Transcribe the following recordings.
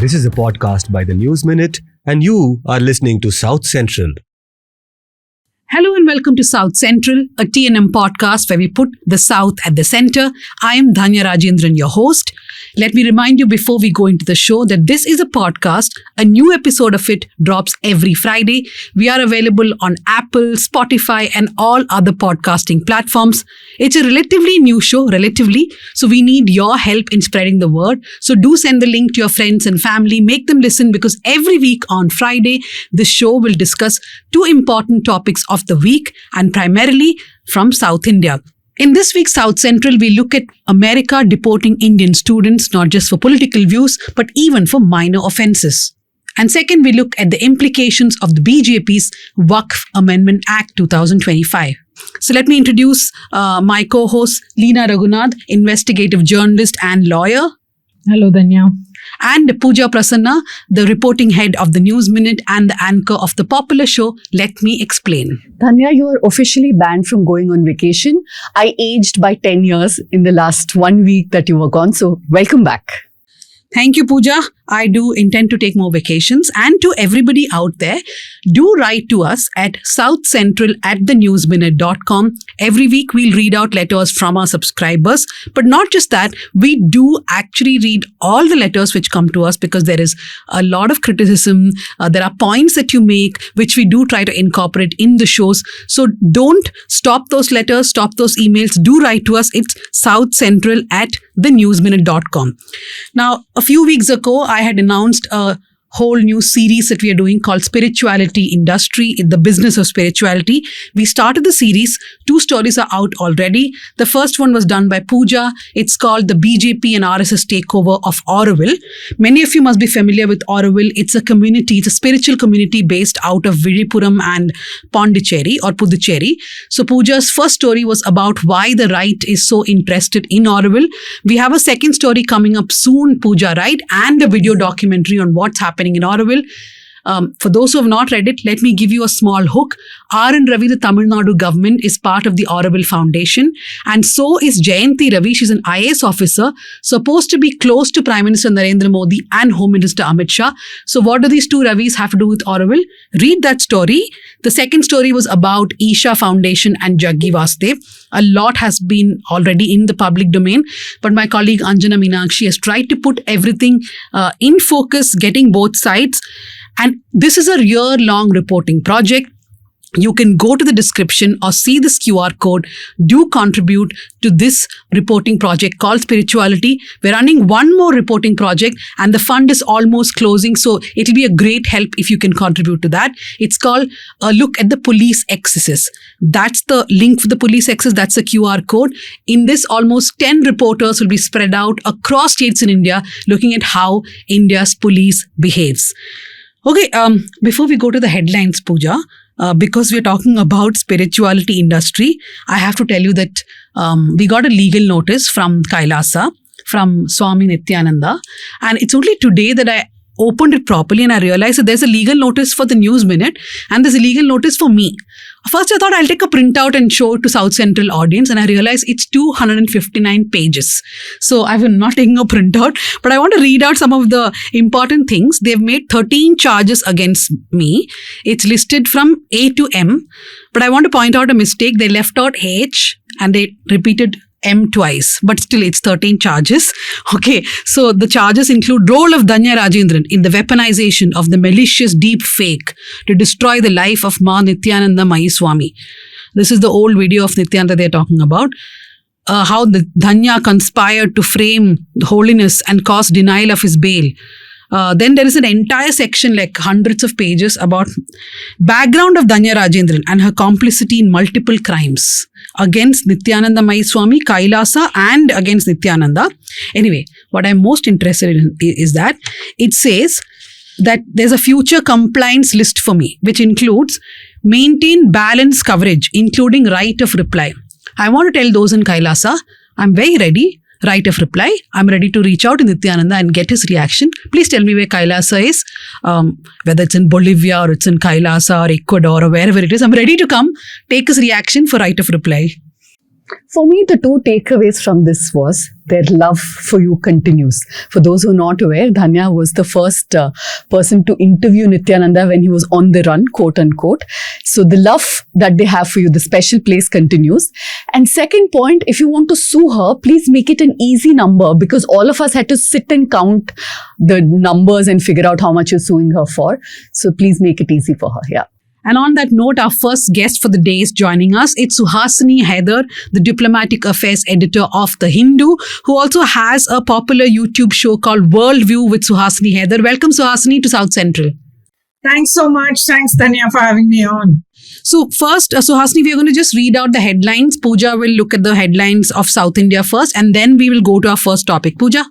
This is a podcast by the News Minute, and you are listening to South Central. Hello and welcome to South Central, a TNM podcast where we put the South at the center. I am Dhanya Rajendran, your host. Let me remind you before we go into the show that this is a podcast. A new episode of it drops every Friday. We are available on Apple, Spotify, and all other podcasting platforms. It's a relatively new show, so we need your help in spreading the word. So do send the link to your friends and family. Make them listen because every week on Friday, this show will discuss two important topics of the week and primarily from South India. In this week's South Central, we look at America deporting Indian students, not just for political views, but even for minor offences. And second, we look at the implications of the BJP's Waqf Amendment Act 2025. So let me introduce my co-host, Leena Reghunath, investigative journalist and lawyer. Hello, Dhanya. And Pooja Prasanna, the reporting head of the News Minute and the anchor of the popular show, Let Me Explain. Dhanya, you are officially banned from going on vacation. I aged by 10 years in the last 1 week that you were gone, so welcome back. Thank you, Pooja. I do intend to take more vacations. And to everybody out there, do write to us at southcentral@thenewsminute.com. Every week, we'll read out letters from our subscribers. But not just that, we do actually read all the letters which come to us because there is a lot of criticism. There are points that you make, which we do try to incorporate in the shows. So don't stop those letters, stop those emails. Do write to us. It's southcentral@thenewsminute.com. Now, a few weeks ago, I had announced a whole new series that we are doing called Spirituality Industry, the Business of Spirituality. We started the series. 2 stories are out already. The first one was done by Pooja. It's called The BJP and RSS Takeover of Auroville. Many of you must be familiar with Auroville. It's a community, it's a spiritual community based out of Vizhipuram and Pondicherry or Puducherry. So Pooja's first story was about why the right is so interested in Auroville. We have a second story coming up soon, Pooja, right? And a video documentary on what's happening in Auroville. For those who have not read it, let me give you a small hook. R.N. Ravi, the Tamil Nadu government, is part of the Auroville Foundation. And so is Jayanti Ravi. She's an IAS officer, supposed to be close to Prime Minister Narendra Modi and Home Minister Amit Shah. So what do these 2 Ravis have to do with Auroville? Read that story. The second story was about Isha Foundation and Jaggi Vasudev. A lot has been already in the public domain, but my colleague Anjana Meenakshi has tried to put everything in focus, getting both sides. And this is a year-long reporting project. You can go to the description or see this QR code. Do contribute to this reporting project called Spirituality. We're running one more reporting project and the fund is almost closing. So it'll be a great help if you can contribute to that. It's called A Look at the Police Excesses. That's the link for the police excess. That's the QR code. In this, almost 10 reporters will be spread out across states in India looking at how India's police behaves. Okay, before we go to the headlines, Pooja, because we're talking about spirituality industry, I have to tell you that we got a legal notice from Kailasa, from Swami Nityananda, and it's only today that I opened it properly and I realized that there's a legal notice for the News Minute and there's a legal notice for me. First, I thought I'll take a printout and show it to South Central audience, and I realized it's 259 pages. So I'm not taking a printout, but I want to read out some of the important things. They've made 13 charges against me. It's listed from A to M, but I want to point out a mistake. They left out H and they repeated M twice, but still it's 13 charges. Okay, so the charges include role of Dhanya Rajendran in the weaponization of the malicious deep fake to destroy the life of Ma Nityananda Mai Swami. This is the old video of Nityananda they're talking about. How the Dhanya conspired to frame holiness and cause denial of his bail. Then there is an entire section, like hundreds of pages, about background of Dhanya Rajendran and her complicity in multiple crimes against Nityananda Mai Swami, Kailasa, and against Nityananda. Anyway, what I'm most interested in is that it says that there's a future compliance list for me, which includes maintain balanced coverage, including right of reply. I want to tell those in Kailasa, I'm very ready. Right of reply. I'm ready to reach out to Nityananda and get his reaction. Please tell me where Kailasa is, whether it's in Bolivia or it's in Kailasa or Ecuador or wherever it is. I'm ready to come, take his reaction for right of reply. For me, the two takeaways from this was their love for you continues. For those who are not aware, Dhanya was the first person to interview Nityananda when he was on the run, quote unquote. So the love that they have for you, the special place continues. And second point, if you want to sue her, please make it an easy number, because all of us had to sit and count the numbers and figure out how much you're suing her for. So please make it easy for her. Yeah. And on that note, our first guest for the day is joining us. It's Suhasini Haidar, the diplomatic affairs editor of The Hindu, who also has a popular YouTube show called Worldview with Suhasini Haidar. Welcome, Suhasini, to South Central. Thanks so much. Thanks, Dhanya, for having me on. So first, Suhasini, we are going to just read out the headlines. Pooja will look at the headlines of South India first, and then we will go to our first topic. Pooja?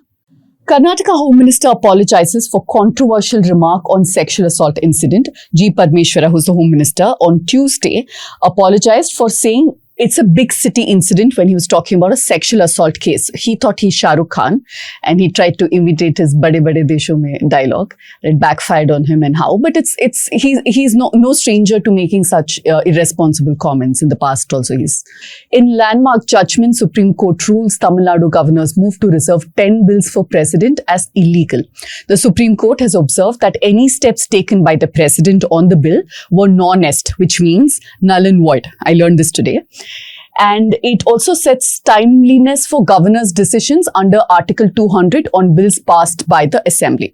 Karnataka Home Minister apologizes for controversial remark on sexual assault incident. G. Padmeshwara, who's the Home Minister, on Tuesday apologized for saying it's a big city incident when he was talking about a sexual assault case. He thought he's Shah Rukh Khan and he tried to imitate his Bade Bade Desho Mein dialogue. It backfired on him and how. But he's no stranger to making such irresponsible comments in the past also. In landmark judgment, Supreme Court rules Tamil Nadu governors move to reserve 10 bills for president as illegal. The Supreme Court has observed that any steps taken by the president on the bill were non-est, which means null and void. I learned this today. And it also sets timeliness for governors' decisions under Article 200 on bills passed by the Assembly.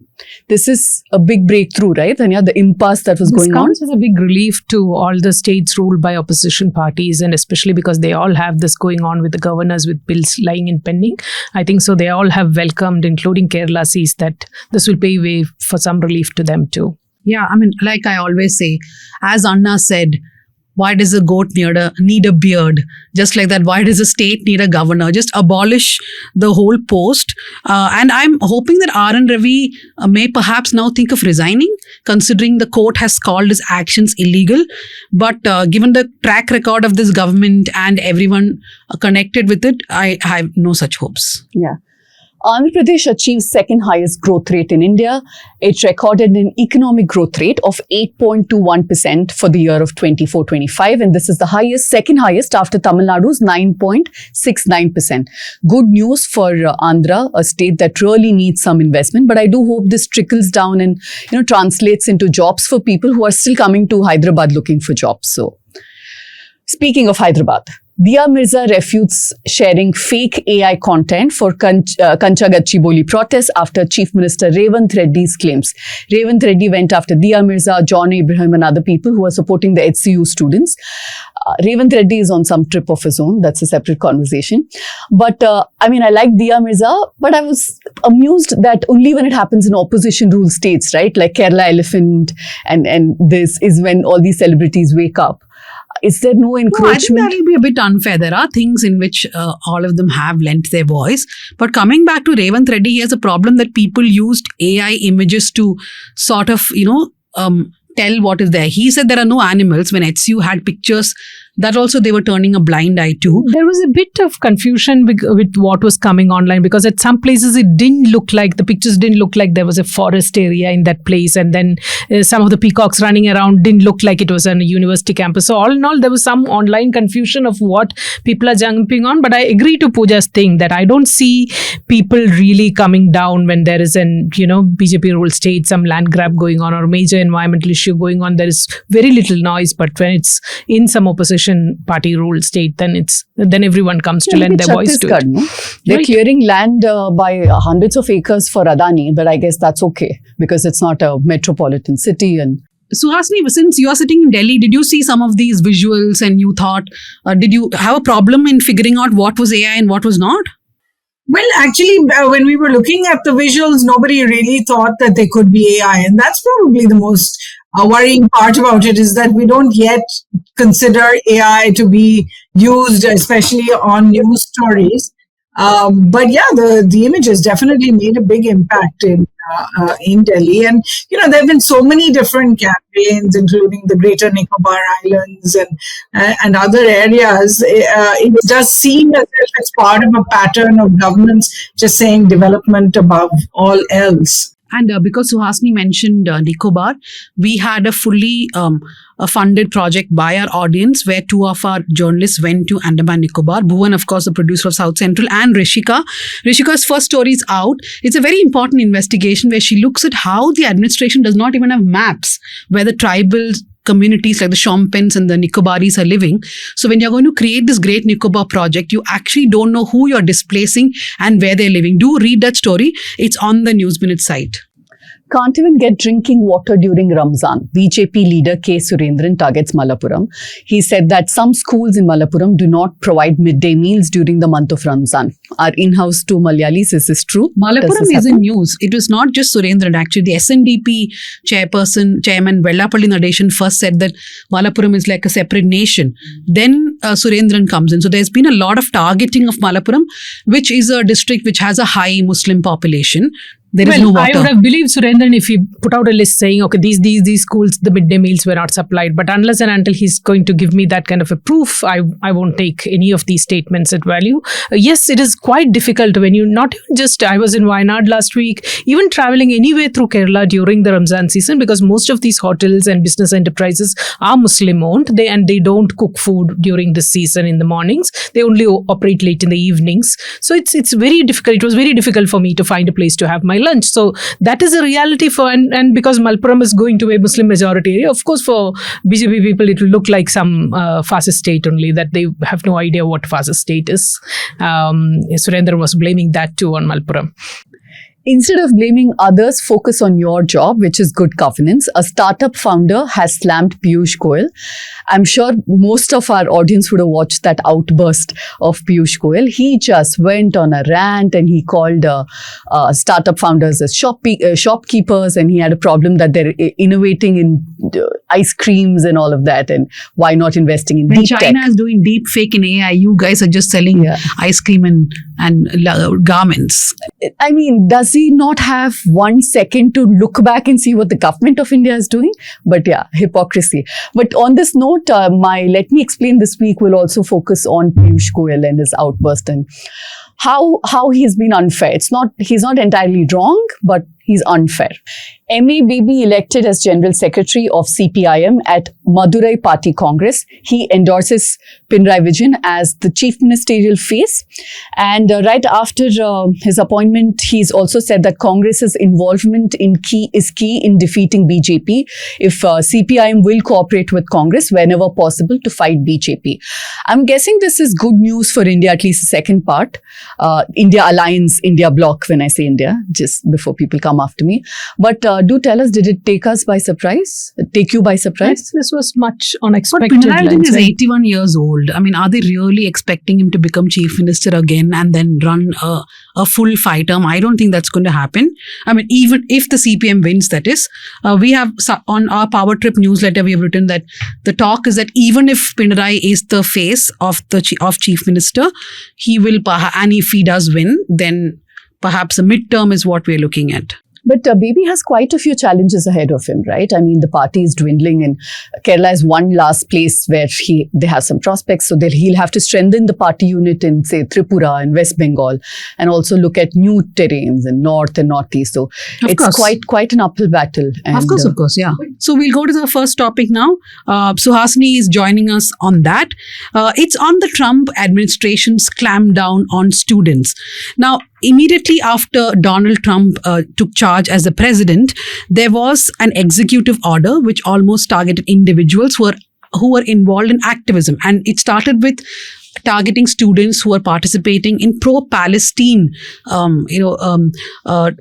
This is a big breakthrough, right? Dhanya, the impasse that was going on. This comes as a big relief to all the states ruled by opposition parties, and especially because they all have this going on with the governors with bills lying in pending. I think so they all have welcomed, including Kerala, sees that this will pave way for some relief to them too. Yeah, I mean, like I always say, as Anna said, why does a goat need a beard? Just like that, why does a state need a governor? Just abolish the whole post. And I'm hoping that R.N. Ravi may perhaps now think of resigning, considering the court has called his actions illegal. But given the track record of this government and everyone connected with it, I have no such hopes. Yeah. Andhra Pradesh achieved second highest growth rate in India. It recorded an economic growth rate of 8.21% for the year of 24-25, and this is the second highest after Tamil Nadu's 9.69%. Good news for Andhra, a state that really needs some investment, but I do hope this trickles down and translates into jobs for people who are still coming to Hyderabad looking for jobs. So, speaking of Hyderabad, Diya Mirza refutes sharing fake AI content for Kancha Gachibowli protests after Chief Minister Revant Reddy's claims. Revant Reddy went after Diya Mirza, John Abraham and other people who are supporting the HCU students. Revant Reddy is on some trip of his own. That's a separate conversation. But I like Diya Mirza, but I was amused that only when it happens in opposition ruled states, right? Like Kerala Elephant and this is when all these celebrities wake up. Is there no encouragement? No, I think that will be a bit unfair. There are things in which all of them have lent their voice. But coming back to Revant Reddy, he has a problem that people used AI images to sort of, tell what is there. He said there are no animals when HCU had pictures that also they were turning a blind eye to. There was a bit of confusion with what was coming online, because at some places the pictures didn't look like there was a forest area in that place, and then some of the peacocks running around didn't look like it was a university campus. So all in all, there was some online confusion of what people are jumping on. But I agree to Pooja's thing that I don't see people really coming down when there is an BJP ruled state, some land grab going on or major environmental issue going on. There is very little noise, but when it's in some opposition party ruled state, then everyone comes to lend their voice to it. No? They're clearing land by hundreds of acres for Adani, but I guess that's okay because it's not a metropolitan city. And Suhasini, since you are sitting in Delhi, did you see some of these visuals and you thought, did you have a problem in figuring out what was AI and what was not? Well, actually, when we were looking at the visuals, nobody really thought that they could be AI. And that's probably the most worrying part about it, is that we don't yet consider AI to be used, especially on news stories. But yeah, the images definitely made a big impact in Delhi. And, there have been so many different campaigns, including the Greater Nicobar Islands and other areas. It does seem as if it's part of a pattern of governments just saying development above all else. And because Suhasini mentioned Nicobar, we had a fully a funded project by our audience where two of our journalists went to Andaman Nicobar. Bhuvan, of course, the producer of South Central, and Rishika. Rishika's first story is out. It's a very important investigation where she looks at how the administration does not even have maps where the tribal communities like the Shompens and the Nicobaris are living. So when you're going to create this great Nicobar project, you actually don't know who you're displacing and where they're living. Do read that story. It's on the News Minute site. Can't even get drinking water during Ramzan. BJP leader K. Surendran targets Malappuram. He said that some schools in Malappuram do not provide midday meals during the month of Ramzan. Our in-house two Malayalis, is this true? Malappuram is in news. It was not just Surendran. Actually, the SNDP chairman Vellapalli Nadeshan first said that Malappuram is like a separate nation. Then Surendran comes in. So there's been a lot of targeting of Malappuram, which is a district which has a high Muslim population. There is no water. I would have believed Surendran if he put out a list saying, okay, these schools, the midday meals were not supplied. But unless and until he's going to give me that kind of a proof, I won't take any of these statements at value. Yes, it is quite difficult when you not just, I was in Wayanad last week, even traveling anywhere through Kerala during the Ramzan season, because most of these hotels and business enterprises are Muslim owned. They don't cook food during this season in the mornings. They only operate late in the evenings. So it's very difficult. It was very difficult for me to find a place to have my lunch. So that is a reality for, and because Malappuram is going to a Muslim majority area, of course for BJP people it will look like some fascist state only, that they have no idea what fascist state is. Surendran was blaming that too on Malappuram. Instead of blaming others, focus on your job, which is good governance. A startup founder has slammed Piyush Goyal. I'm sure most of our audience would have watched that outburst of Piyush Goyal. He just went on a rant and he called startup founders as shopkeepers, and he had a problem that they're innovating in ice creams and all of that, and why not investing in deep tech? China is doing deep fake in AI. You guys are just selling ice cream and garments. I mean, does he not have 1 second to look back and see what the government of India is doing? But yeah, hypocrisy. But on this note, Let Me Explain this week will also focus on Piyush Goyal and his outburst and how he's been unfair. He's not entirely wrong, but he's unfair. M.A. Baby elected as General Secretary of CPIM at Madurai Party Congress. He endorses Pinarayi Vijayan as the Chief Ministerial face. And right after his appointment, he's also said that Congress's involvement is key in defeating BJP. If CPIM will cooperate with Congress whenever possible to fight BJP. I'm guessing this is good news for India, at least the second part. India Alliance, India Bloc, when I say India, just before people come after me. But do tell us, did it take us by surprise? Take you by surprise? This was much unexpected. But Pinarayi Vijayan is 81 years old. I mean, are they really expecting him to become Chief Minister again and then run a full 5 term? I don't think that's going to happen. I mean, even if the CPM wins, that is. We have, on our Power Trip newsletter, we have written that the talk is that even if Pinarayi is the face of Chief Minister, he will, and if he does win, then perhaps a midterm is what we're looking at. But Baby has quite a few challenges ahead of him, right? I mean, the party is dwindling and Kerala is one last place where they have some prospects. So he'll have to strengthen the party unit in, say, Tripura and West Bengal, and also look at new terrains in North and Northeast. So it's quite an uphill battle. And, of course, yeah. So we'll go to the first topic now. Suhasini is joining us on that. It's on the Trump administration's clampdown on students. Now, immediately after Donald Trump took charge as the president, there was an executive order which almost targeted individuals who were involved in activism. And it started with targeting students who are participating in pro-Palestine,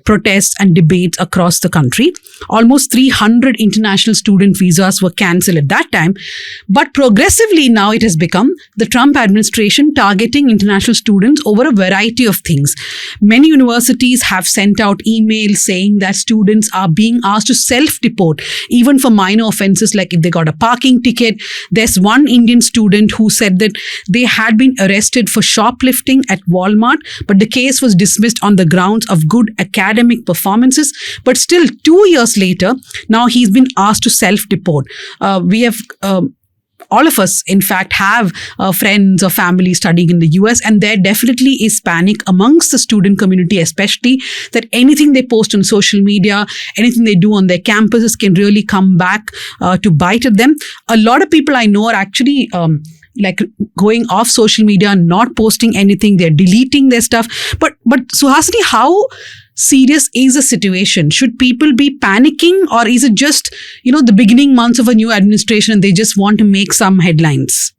protests and debates across the country. Almost 300 international student visas were cancelled at that time. But progressively now it has become the Trump administration targeting international students over a variety of things. Many universities have sent out emails saying that students are being asked to self-deport, even for minor offences like if they got a parking ticket. There's one Indian student who said that they had been arrested for shoplifting at Walmart, but the case was dismissed on the grounds of good academic performances. But still, 2 years later, now he's been asked to self-deport. We have all of us, in fact, have friends or family studying in the US, and there definitely is panic amongst the student community, especially that anything they post on social media, anything they do on their campuses can really come back to bite at them. A lot of people I know are actually like going off social media, not posting anything, they're deleting their stuff. But Suhasini, how serious is the situation? Should people be panicking, or is it just, the beginning months of a new administration and they just want to make some headlines?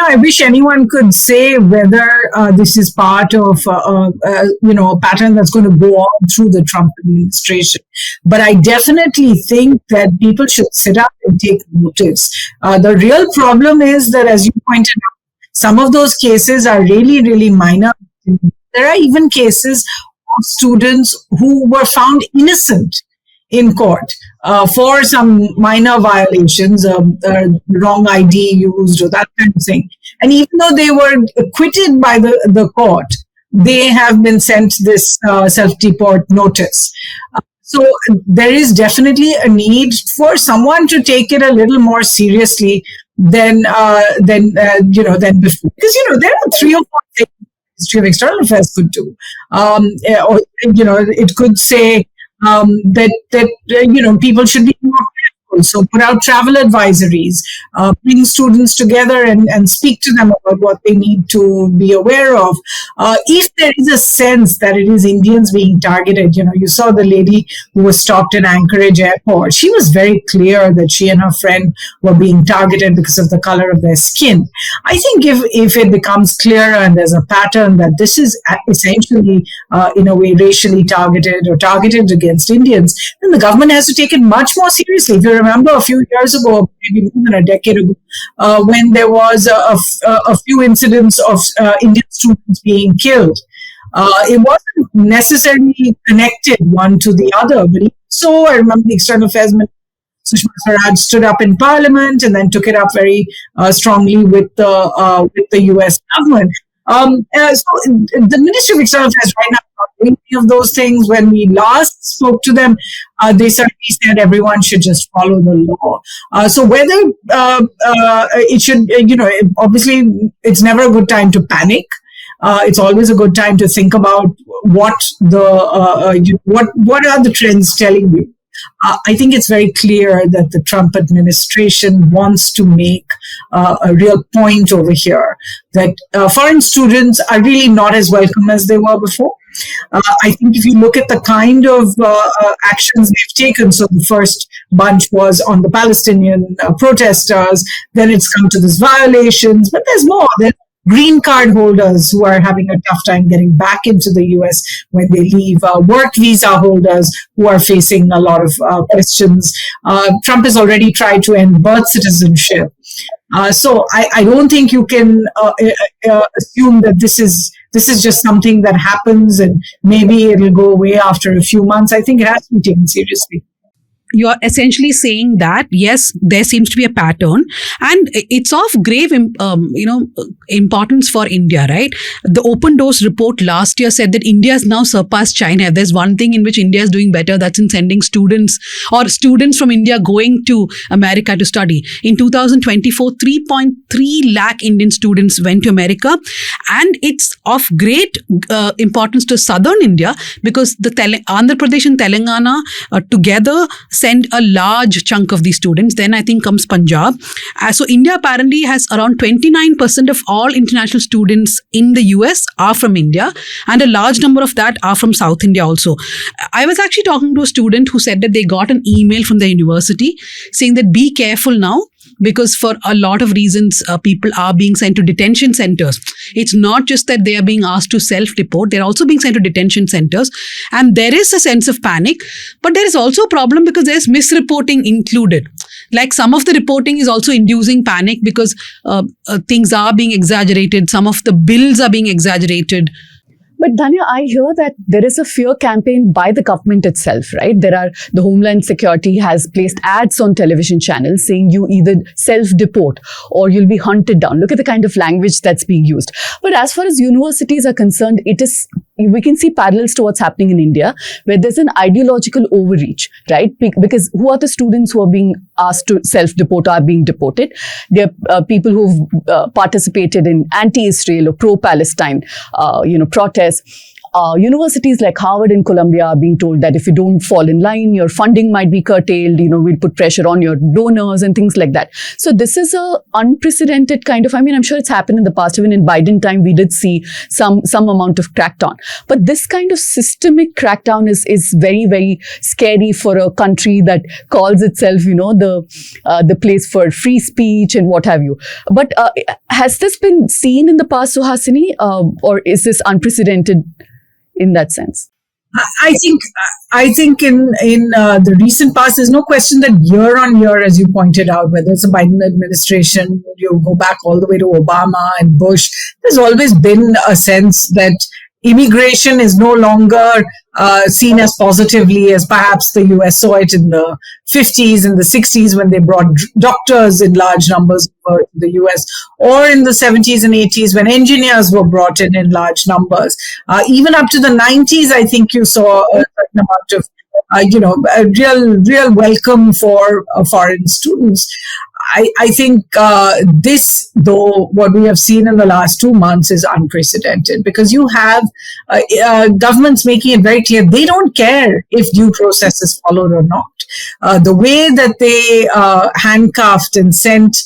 I wish anyone could say whether this is part of, a pattern that's going to go on through the Trump administration. But I definitely think that people should sit up and take notice. The real problem is that, as you pointed out, some of those cases are really, really minor. There are even cases of students who were found innocent in court for some minor violations, wrong ID used or that kind of thing. And even though they were acquitted by the court, they have been sent this self-deport notice. So there is definitely a need for someone to take it a little more seriously than before. Because, there are 3 or 4 things the Ministry of External Affairs could do. It could say that people should be more careful. So put out travel advisories, bring students together and speak to them about what they need to be aware of. If there is a sense that it is Indians being targeted, you saw the lady who was stopped in Anchorage airport. She was very clear that she and her friend were being targeted because of the color of their skin. I think if it becomes clearer and there's a pattern that this is essentially, in a way, racially targeted or targeted against Indians, then the government has to take it much more seriously. If you remember a few years ago, maybe more than a decade ago, when there was a few incidents of Indian students being killed, it wasn't necessarily connected one to the other. But so I remember the External Affairs Minister Sushma Swaraj stood up in Parliament and then took it up very strongly with the US government. So the Ministry of External Affairs right now is not doing any of those things. When we last spoke to them, they certainly said everyone should just follow the law. So whether it should, obviously it's never a good time to panic. It's always a good time to think about what are the trends telling you. I think it's very clear that the Trump administration wants to make a real point over here that foreign students are really not as welcome as they were before. I think if you look at the kind of actions they've taken, so the first bunch was on the Palestinian protesters, then it's come to these violations, but there's more. There's green card holders who are having a tough time getting back into the US when they leave, work visa holders who are facing a lot of questions. Trump has already tried to end birth citizenship. So I don't think you can assume that this is just something that happens and maybe it'll go away after a few months. I think it has to be taken seriously. You're essentially saying that, yes, there seems to be a pattern and it's of grave, importance for India, right? The Open Doors report last year said that India has now surpassed China. There's one thing in which India is doing better, that's in sending students from India going to America to study. In 2024, 3.3 lakh Indian students went to America, and it's of great importance to southern India because the Andhra Pradesh and Telangana together send a large chunk of these students. Then I think comes Punjab. So India apparently has around 29% of all international students in the US are from India, and a large number of that are from South India also. I was actually talking to a student who said that they got an email from the university saying that be careful now, because for a lot of reasons, people are being sent to detention centers. It's not just that they are being asked to self-deport, they're also being sent to detention centers. And there is a sense of panic, but there is also a problem because there's misreporting included. Like some of the reporting is also inducing panic because things are being exaggerated. Some of the bills are being exaggerated. But Dhanya, I hear that there is a fear campaign by the government itself, right? The Homeland Security has placed ads on television channels saying you either self-deport or you'll be hunted down. Look at the kind of language that's being used. But as far as universities are concerned, it is we can see parallels to what's happening in India, where there's an ideological overreach, right? Because who are the students who are being asked to self-deport or are being deported? They're people who've participated in anti-Israel or pro-Palestine, protests. Universities like Harvard and Columbia are being told that if you don't fall in line, your funding might be curtailed, we'll put pressure on your donors and things like that. So this is a unprecedented kind of, I'm sure it's happened in the past. Even in Biden time, we did see some amount of crackdown. But this kind of systemic crackdown is very, very scary for a country that calls itself, the place for free speech and what have you. But has this been seen in the past, Suhasini, or is this unprecedented in that sense? I think in the recent past, there's no question that year on year, as you pointed out, whether it's a Biden administration, you go back all the way to Obama and Bush, there's always been a sense that immigration is no longer seen as positively as perhaps the US saw it in the 50s and the 60s when they brought doctors in large numbers over to the US, or in the 70s and 80s when engineers were brought in large numbers. Even up to the 90s, I think you saw a certain amount of a real welcome for foreign students. I think this, though, what we have seen in the last 2 months is unprecedented, because you have governments making it very clear they don't care if due process is followed or not. The way that they handcuffed and sent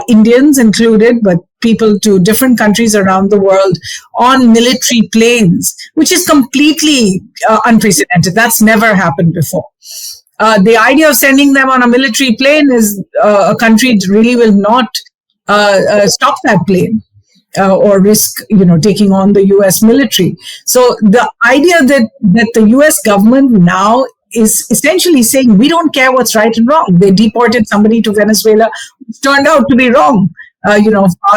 Indians included, but people to different countries around the world on military planes, which is completely unprecedented. That's never happened before. The idea of sending them on a military plane is a country really will not stop that plane or risk, taking on the U.S. military. So the idea that the U.S. government now is essentially saying we don't care what's right and wrong. They deported somebody to Venezuela, which turned out to be wrong. A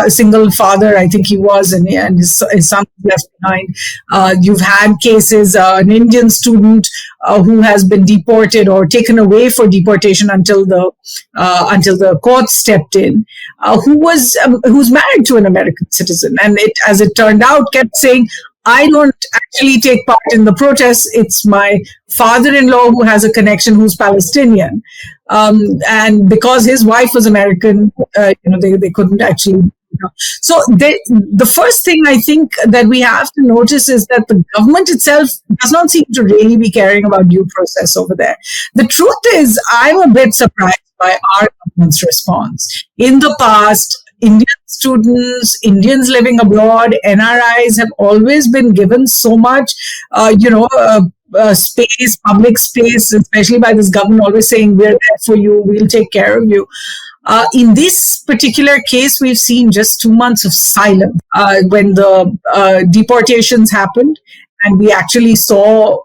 single father, I think he was, and his son left behind. You've had cases, an Indian student who has been deported or taken away for deportation until the court stepped in, who's married to an American citizen, and as it turned out, kept saying, I don't actually take part in the protests. It's my father-in-law who has a connection, who's Palestinian. And because his wife was American, they couldn't actually. So the first thing I think that we have to notice is that the government itself does not seem to really be caring about due process over there. The truth is, I'm a bit surprised by our government's response. In the past, Indian students, Indians living abroad, NRIs have always been given so much, space, public space, especially by this government, always saying, we're there for you, we'll take care of you. In this particular case, we've seen just 2 months of silence when the deportations happened. And we actually saw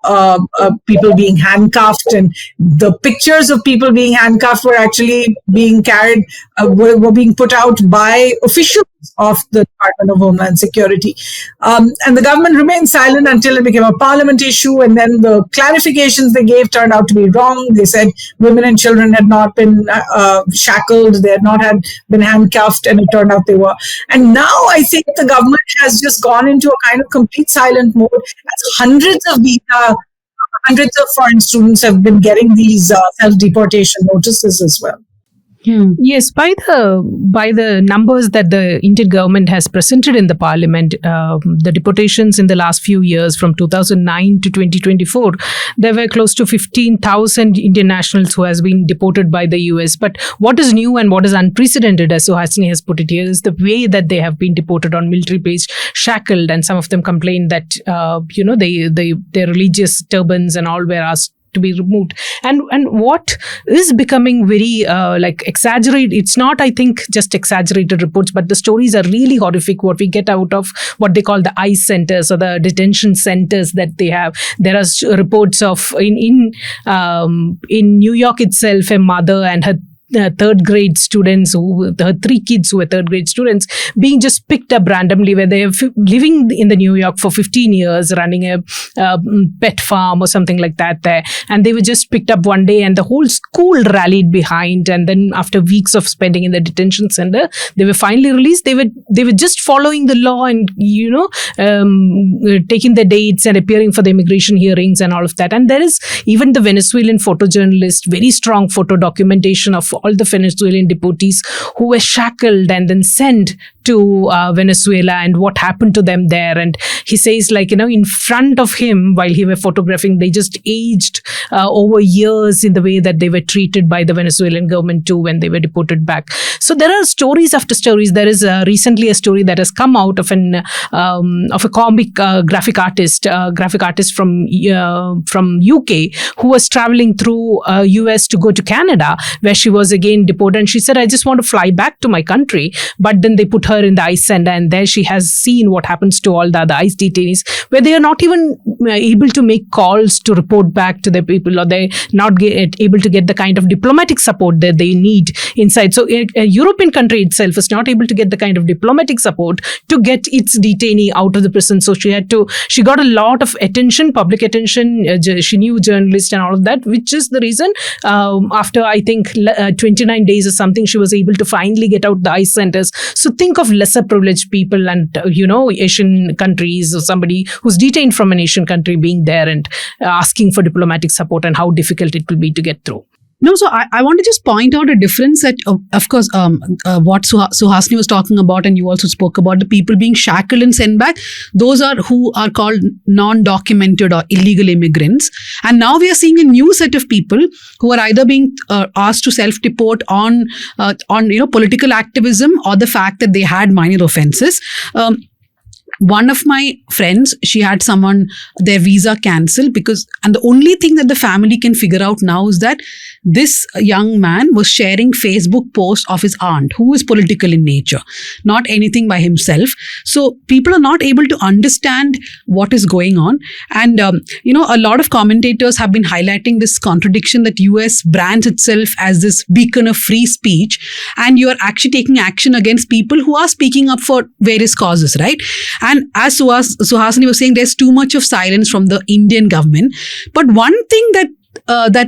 people being handcuffed, and the pictures of people being handcuffed were actually being carried, were being put out by officials of the Department of Homeland Security. And the government remained silent until it became a parliament issue. And then the clarifications they gave turned out to be wrong. They said women and children had not been shackled. They had not been handcuffed. And it turned out they were. And now I think the government has just gone into a kind of complete silent mode. As hundreds of foreign students have been getting these self-deportation notices as well. Yes, by the numbers that the Indian government has presented in the parliament, the deportations in the last few years from 2009 to 2024, there were close to 15,000 Indian nationals who has been deported by the US. But what is new and what is unprecedented, as Suhasini has put it here, is the way that they have been deported on military base, shackled, and some of them complain that their religious turbans and all were asked to be removed, and what is becoming very exaggerated. It's not, I think, just exaggerated reports, but the stories are really horrific. What we get out of what they call the ICE centers or the detention centers that they have. There are reports of in New York itself, a mother and her third grade students, her 3 kids who were third grade students, being just picked up randomly, where they are living in the New York for 15 years, running a pet farm or something like that there. And they were just picked up one day, and the whole school rallied behind. And then after weeks of spending in the detention center, they were finally released. They were just following the law and, taking the dates and appearing for the immigration hearings and all of that. And there is even the Venezuelan photojournalist, very strong photo documentation of all the Venezuelan deportees who were shackled and then sent to Venezuela, and what happened to them there. And he says, in front of him, while he were photographing, they just aged over years in the way that they were treated by the Venezuelan government too when they were deported back. So there are stories after stories. There is recently a story that has come out of a comic graphic artist from UK, who was traveling through US to go to Canada, where she was again deported. And she said, I just want to fly back to my country. But then they put her in the ICE center, and there she has seen what happens to all the other ICE detainees, where they are not even able to make calls to report back to their people, or they're not able to get the kind of diplomatic support that they need inside. So a European country itself is not able to get the kind of diplomatic support to get its detainee out of the prison. So she got a lot of attention, public attention. She knew journalists and all of that, which is the reason after I think 29 days or something, she was able to finally get out the ICE centers. So think of lesser privileged people and, Asian countries, or somebody who's detained from an Asian country being there and asking for diplomatic support, and how difficult it will be to get through. No, so I want to just point out a difference that, of course, what Suhasini was talking about, and you also spoke about the people being shackled and sent back. Those are who are called non-documented or illegal immigrants. And now we are seeing a new set of people who are either being asked to self-deport on political activism, or the fact that they had minor offenses. One of my friends, she had their visa cancelled and the only thing that the family can figure out now is that this young man was sharing Facebook posts of his aunt, who is political in nature, not anything by himself. So people are not able to understand what is going on. And, a lot of commentators have been highlighting this contradiction that US brands itself as this beacon of free speech, and you are actually taking action against people who are speaking up for various causes, right? And as Suhasini was saying, there's too much of silence from the Indian government. But one thing that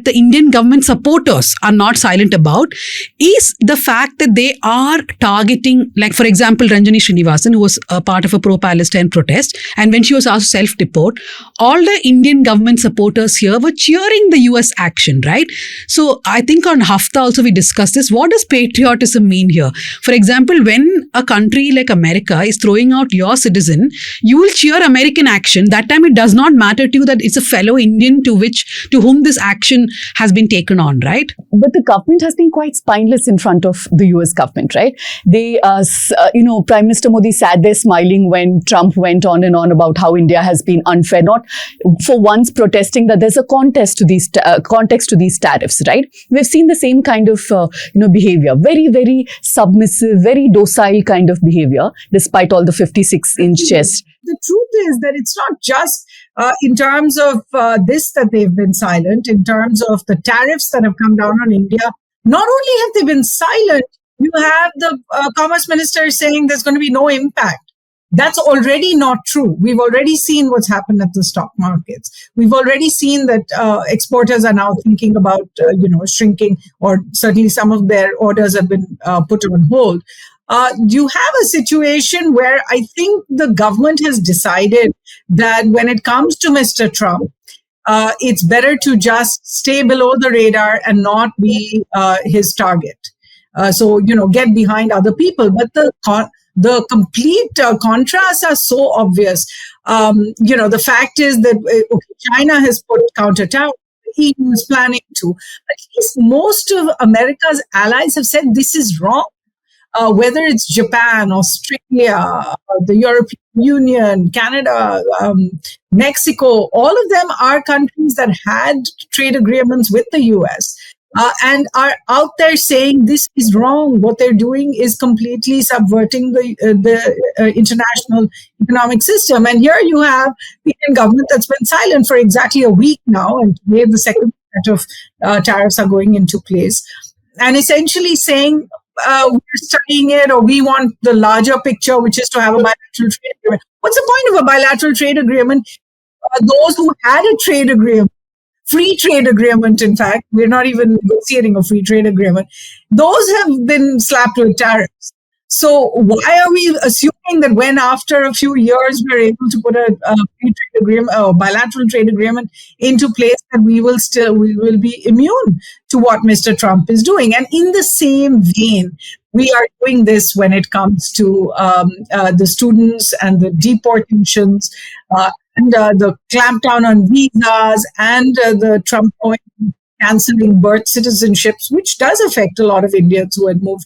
the Indian government supporters are not silent about is the fact that they are targeting, like for example, Ranjani Srinivasan, who was a part of a pro-Palestine protest, and when she was asked to self-deport, all the Indian government supporters here were cheering the US action, right? So I think on Hafta also we discussed this. What does patriotism mean here? For example, when a country like America is throwing out your citizen, you will cheer American action. That time it does not matter to you that it's a fellow Indian to whom this action has been taken on, right? But the government has been quite spineless in front of the US government, right? They, Prime Minister Modi sat there smiling when Trump went on and on about how India has been unfair, not for once protesting that there's a context to these tariffs, right? We've seen the same kind of, behavior, very, very submissive, very docile kind of behavior, despite all the 56-inch chest. The truth is that it's not just in terms of this that they've been silent, in terms of the tariffs that have come down on India. Not only have they been silent, you have the Commerce Minister saying there's going to be no impact. That's already not true. We've already seen what's happened at the stock markets. We've already seen that exporters are now thinking about, shrinking, or certainly some of their orders have been put on hold. You have a situation where I think the government has decided that when it comes to Mr. Trump, it's better to just stay below the radar and not be his target. Get behind other people. But the complete contrasts are so obvious. The fact is that China has put counter tariffs. He is planning to. At least most of America's allies have said this is wrong. Whether it's Japan, Australia, the European Union, Canada, Mexico, all of them are countries that had trade agreements with the US and are out there saying this is wrong. What they're doing is completely subverting the international economic system. And here you have the Indian government that's been silent for exactly a week now, and today the second set of tariffs are going into place. and essentially saying, we're studying it, or we want the larger picture, which is to have a bilateral trade agreement. What's the point of a bilateral trade agreement? Those who had a trade agreement, free trade agreement, in fact, we're not even negotiating a free trade agreement, those have been slapped with tariffs. So why are we assuming that when after a few years we're able to put a free trade agreement or bilateral trade agreement into place, that we will be immune to what Mr. Trump is doing? And in the same vein, we are doing this when it comes to the students and the deportations and the clampdown on visas and the Trump canceling birth citizenships, which does affect a lot of Indians who had moved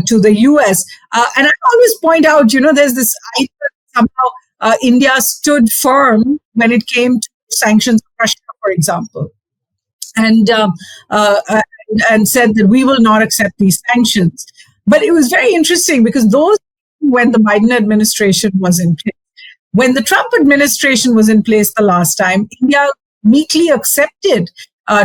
to the US. And I always point out, there's this idea that somehow India stood firm when it came to sanctions of Russia, for example, and said that we will not accept these sanctions. But it was very interesting because when the Biden administration was in place, when the Trump administration was in place the last time, India meekly accepted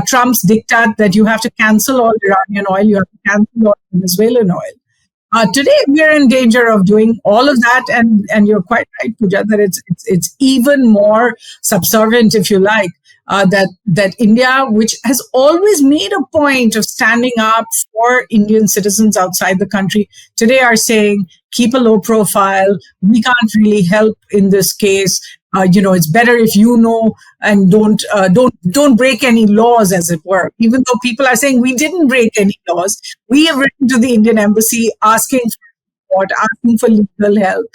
Trump's diktat that you have to cancel all Iranian oil, you have to cancel all Venezuelan oil. Today, we are in danger of doing all of that, and you're quite right, Pooja, that it's even more subservient, if you like, that India, which has always made a point of standing up for Indian citizens outside the country, today are saying, keep a low profile. We can't really help in this case. It's better if you know and don't break any laws, as it were. Even though people are saying we didn't break any laws, we have written to the Indian embassy asking for support, asking for legal help,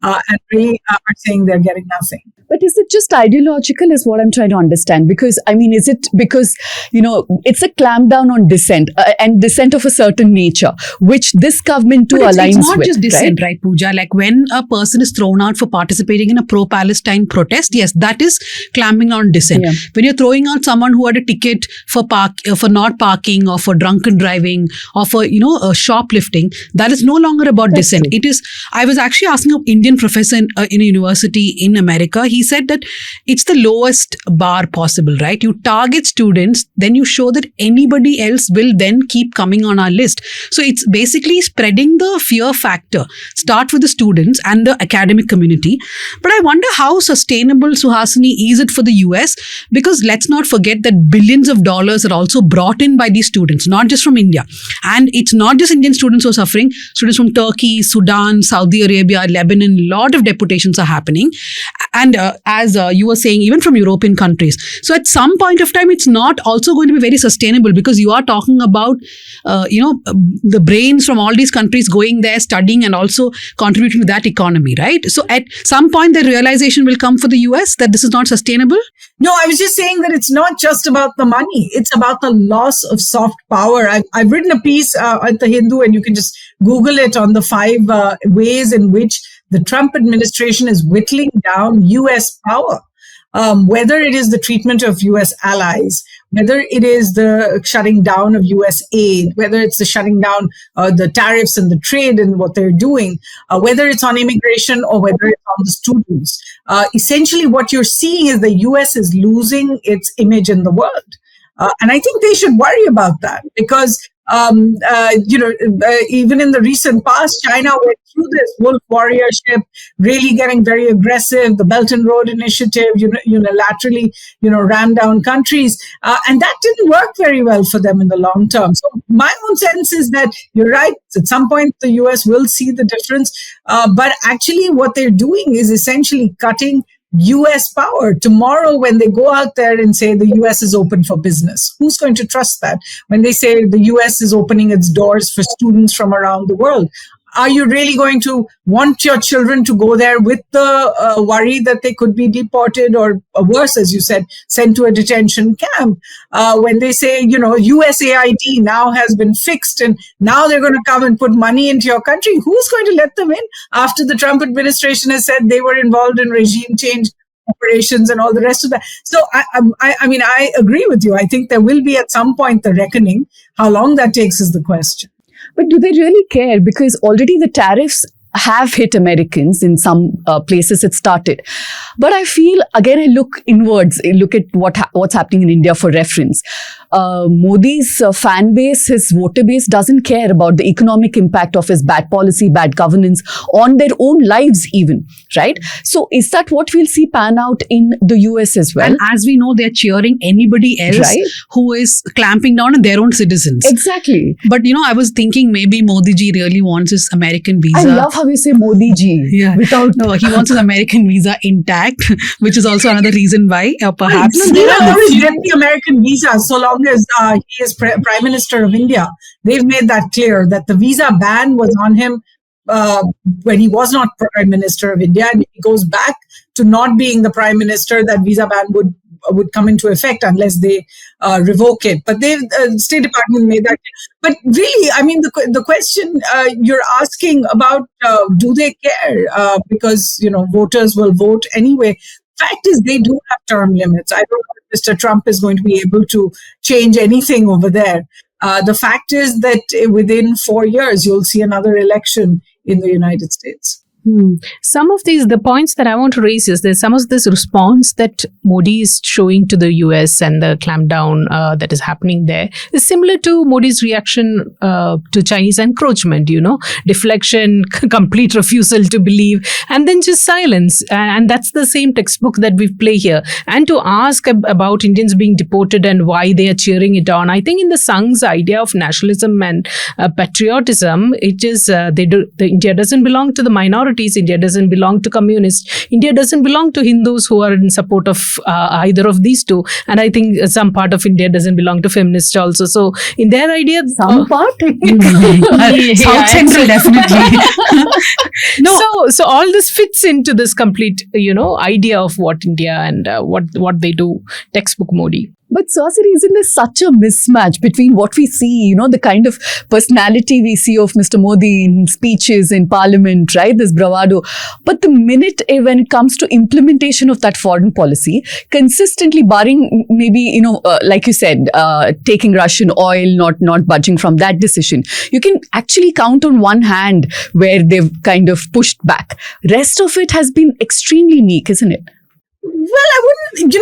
and they are saying they're getting nothing. But is it just ideological is what I'm trying to understand? Because, is it because, it's a clampdown on dissent and dissent of a certain nature, which this government too aligns with. It's not just dissent, right, Pooja? Like when a person is thrown out for participating in a pro-Palestine protest, yes, that is clamping on dissent. Yeah. When you're throwing out someone who had a ticket for not parking or for drunken driving or for, shoplifting, that is no longer about dissent. It is, I was actually asking an Indian professor in a university in America. He said that it's the lowest bar possible, right? You target students, then you show that anybody else will then keep coming on our list. So it's basically spreading the fear factor. Start with the students and the academic community. But I wonder how sustainable, Suhasini, is it for the US? Because let's not forget that billions of dollars are also brought in by these students, not just from India. And it's not just Indian students who are suffering. Students from Turkey, Sudan, Saudi Arabia, Lebanon, a lot of deportations are happening. And as you were saying, even from European countries. So at some point of time, it's not also going to be very sustainable because you are talking about, the brains from all these countries going there, studying and also contributing to that economy, right? So at some point, the realization will come for the US that this is not sustainable. No, I was just saying that it's not just about the money. It's about the loss of soft power. I've written a piece at The Hindu, and you can just Google it on the 5 ways in which the Trump administration is whittling down U.S. power, whether it is the treatment of U.S. allies, whether it is the shutting down of U.S. aid, whether it's the shutting down the tariffs and the trade and what they're doing, whether it's on immigration or whether it's on the students. Essentially, what you're seeing is the U.S. is losing its image in the world. And I think they should worry about that because, even in the recent past, China went through this wolf warriorship, really getting very aggressive. The Belt and Road Initiative, unilaterally, ran down countries. And that didn't work very well for them in the long term. So my own sense is that you're right. At some point, the US will see the difference. But actually what they're doing is essentially cutting US power. Tomorrow, when they go out there and say the US is open for business, who's going to trust that? When they say the US is opening its doors for students from around the world, are you really going to want your children to go there with the worry that they could be deported or worse, as you said, sent to a detention camp? When they say, USAID now has been fixed and now they're going to come and put money into your country, who's going to let them in after the Trump administration has said they were involved in regime change operations and all the rest of that? So, I agree with you. I think there will be at some point the reckoning. How long that takes is the question. But do they really care? Because already the tariffs have hit Americans in some places. It started. But I feel, again, I look inwards, I look at what's happening in India for reference. Modi's fan base, his voter base doesn't care about the economic impact of his bad policy, bad governance on their own lives even, right? So is that what we'll see pan out in the US as well? And as we know, they're cheering anybody else Right. who is clamping down on their own citizens. Exactly. But I was thinking maybe Modi ji really wants his American I visa. love how you say Modi ji. Yeah. No, he wants his American visa intact, which is also another reason why perhaps. No, they will always get the American visa so long as he is Prime Minister of India. They've made that clear that the visa ban was on him when he was not Prime Minister of India, and if he goes back to not being the Prime Minister, that visa ban would come into effect unless they revoke it. But the State Department made that. But really, I mean, the question you're asking about, do they care? Because, voters will vote anyway. Fact is, they do have term limits. I don't know if Mr. Trump is going to be able to change anything over there. The fact is that within 4 years, you'll see another election in the United States. Some of the points that I want to raise is there's some of this response that Modi is showing to the US and the clampdown that is happening there is similar to Modi's reaction to Chinese encroachment, deflection, complete refusal to believe, and then just silence. And that's the same textbook that we play here. And to ask about Indians being deported and why they are cheering it on, I think in the Sang's idea of nationalism and patriotism, it is India doesn't belong to the minority. India doesn't belong to communists. India doesn't belong to Hindus who are in support of either of these two. And I think some part of India doesn't belong to feminists also. So in their idea... Some part? South Central, definitely. No. So all this fits into this complete, idea of what India and what they do. Textbook Modi. But Suhasini, isn't there such a mismatch between what we see, the kind of personality we see of Mr. Modi in speeches in parliament, right? This bravado. But the minute when it comes to implementation of that foreign policy, consistently barring maybe, like you said, taking Russian oil, not budging from that decision, you can actually count on one hand where they've kind of pushed back. Rest of it has been extremely meek, isn't it? Well, I wouldn't,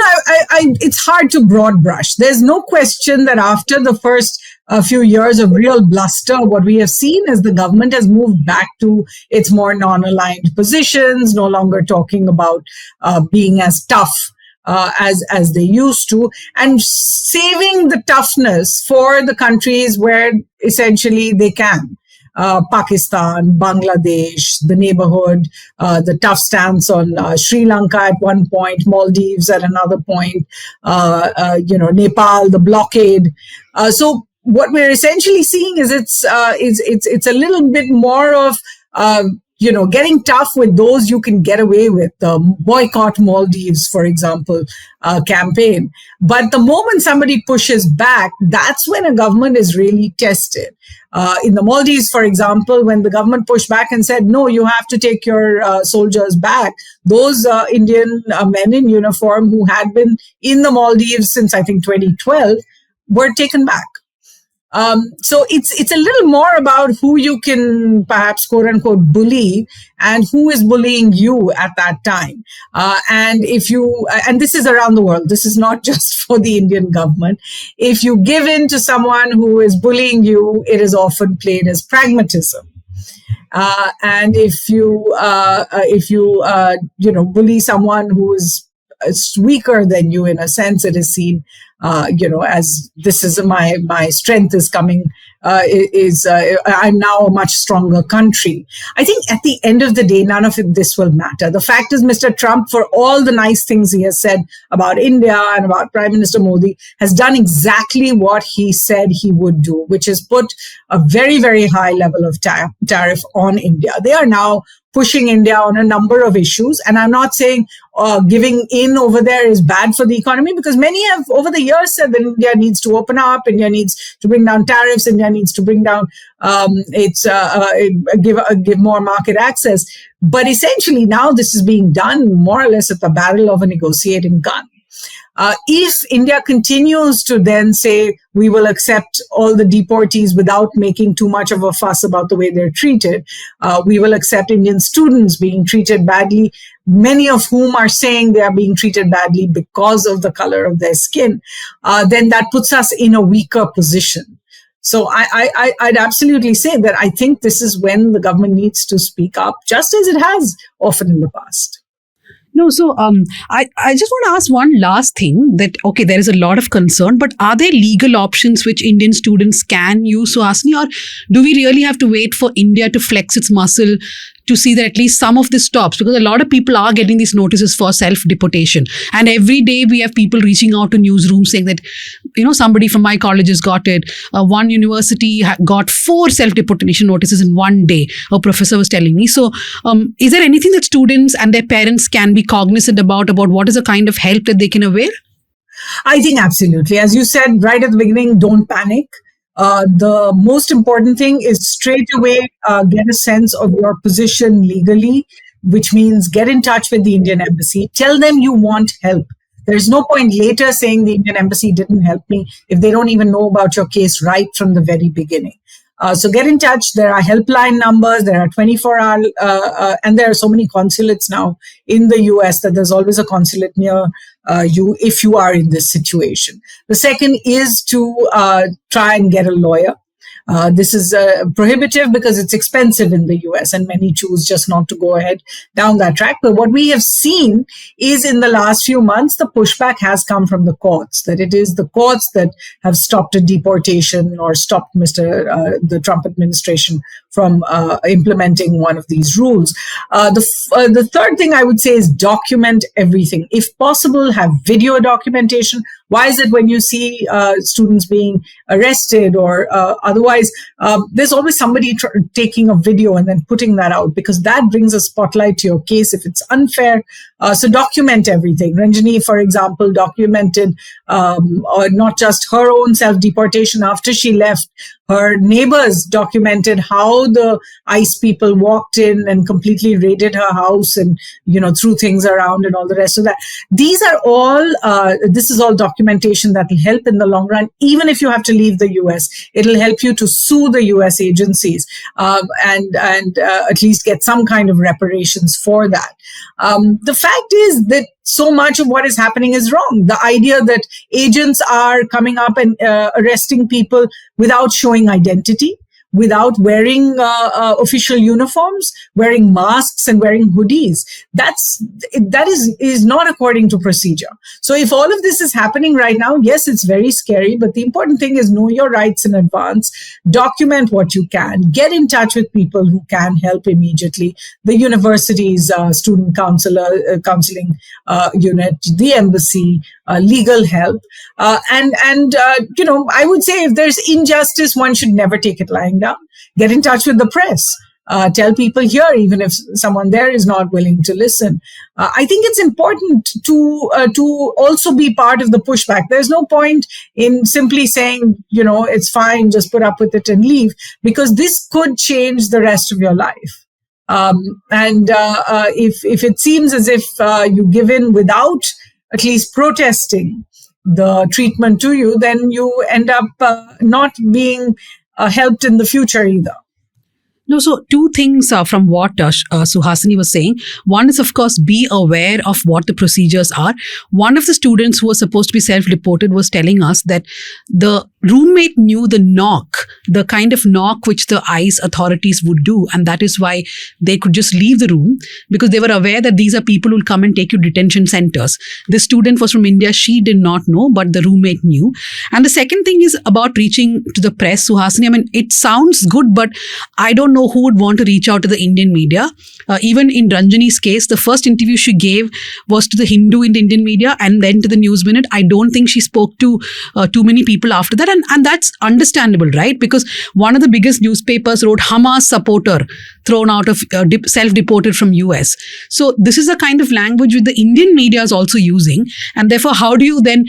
it's hard to broad brush. There's no question that after the first few years of real bluster, what we have seen is the government has moved back to its more non-aligned positions, no longer talking about being as tough as they used to, and saving the toughness for the countries where essentially they can. Pakistan, Bangladesh, the neighborhood, the tough stance on Sri Lanka at one point, Maldives at another point, Nepal, the blockade. So what we're essentially seeing is it's a little bit more of getting tough with those you can get away with. The boycott Maldives, for example, campaign. But the moment somebody pushes back, that's when a government is really tested. In the Maldives, for example, when the government pushed back and said, no, you have to take your soldiers back, those Indian men in uniform who had been in the Maldives since, I think, 2012 were taken back. So it's a little more about who you can perhaps quote unquote bully and who is bullying you at that time. And this is around the world. This is not just for the Indian government. If you give in to someone who is bullying you, it is often played as pragmatism. And if you bully someone who is weaker than you, in a sense, it is seen as this is my strength is coming, I'm now a much stronger country. I think at the end of the day, none of this will matter. The fact is, Mr. Trump, for all the nice things he has said about India and about Prime Minister Modi, has done exactly what he said he would do, which is put a very, very high level of tariff on India. They are now pushing India on a number of issues. And I'm not saying giving in over there is bad for the economy, because many have over the years said that India needs to open up, India needs to bring down tariffs, India needs to bring down give more market access. But essentially now this is being done more or less at the barrel of a negotiating gun. If India continues to then say we will accept all the deportees without making too much of a fuss about the way they're treated, we will accept Indian students being treated badly, many of whom are saying they are being treated badly because of the color of their skin, then that puts us in a weaker position. So I'd absolutely say that I think this is when the government needs to speak up, just as it has often in the past. No, so I just want to ask one last thing that, okay, there is a lot of concern, but are there legal options which Indian students can use, Suhasini, or do we really have to wait for India to flex its muscle to see that at least some of this stops? Because a lot of people are getting these notices for self-deportation. And every day we have people reaching out to newsrooms saying that, somebody from my college has got it. One university got 4 self-deportation notices in one day, a professor was telling me. So is there anything that students and their parents can be cognizant about what is the kind of help that they can avail? I think absolutely. As you said right at the beginning, don't panic. The most important thing is straight away get a sense of your position legally, which means get in touch with the Indian Embassy. Tell them you want help. There's no point later saying the Indian Embassy didn't help me if they don't even know about your case right from the very beginning. So get in touch. There are helpline numbers. There are 24-hour, and there are so many consulates now in the US that there's always a consulate near you if you are in this situation. The second is to try and get a lawyer. This is prohibitive because it's expensive in the US and many choose just not to go ahead down that track. But what we have seen is in the last few months, the pushback has come from the courts, that it is the courts that have stopped a deportation or stopped the Trump administration from implementing one of these rules. The third thing I would say is document everything. If possible, have video documentation. Why is it when you see students being arrested or otherwise, there's always somebody taking a video and then putting that out, because that brings a spotlight to your case if it's unfair. So document everything. Ranjani, for example, documented not just her own self-deportation after she left. Her neighbors documented how the ICE people walked in and completely raided her house and, threw things around and all the rest of that. These are all, this is all documentation that will help in the long run. Even if you have to leave the US, it'll help you to sue the US agencies and at least get some kind of reparations for that. The fact is that so much of what is happening is wrong. The idea that agents are coming up and arresting people without showing identity, without wearing official uniforms, wearing masks and wearing hoodies, that is not according to procedure. So if all of this is happening right now, yes, it's very scary, but the important thing is know your rights in advance, document what you can, get in touch with people who can help immediately, the university's student counseling unit, the embassy, legal help. And I would say if there's injustice, one should never take it lying down. Get in touch with the press. Tell people here, even if someone there is not willing to listen. I think it's important to also be part of the pushback. There's no point in simply saying, it's fine, just put up with it and leave, because this could change the rest of your life. If it seems as if you give in without at least protesting the treatment to you, then you end up not being helped in the future either. No, so two things from what Suhasini was saying. One is, of course, be aware of what the procedures are. One of the students who was supposed to be self-deported was telling us that the roommate knew the kind of knock which the ICE authorities would do, and that is why they could just leave the room, because they were aware that these are people who will come and take you to detention centers. The student was from India. She did not know, but the roommate knew. And the second thing is about reaching to the press, Suhasini. I mean, it sounds good, but I don't know who would want to reach out to the Indian media. Even in Ranjani's case, the first interview she gave was to the Hindu in the Indian media and then to the News Minute. I don't think she spoke to too many people after that. that, and that's understandable, right? Because one of the biggest newspapers wrote Hamas supporter thrown out of self-deported from US. So this is a kind of language which the Indian media is also using, and therefore how do you then,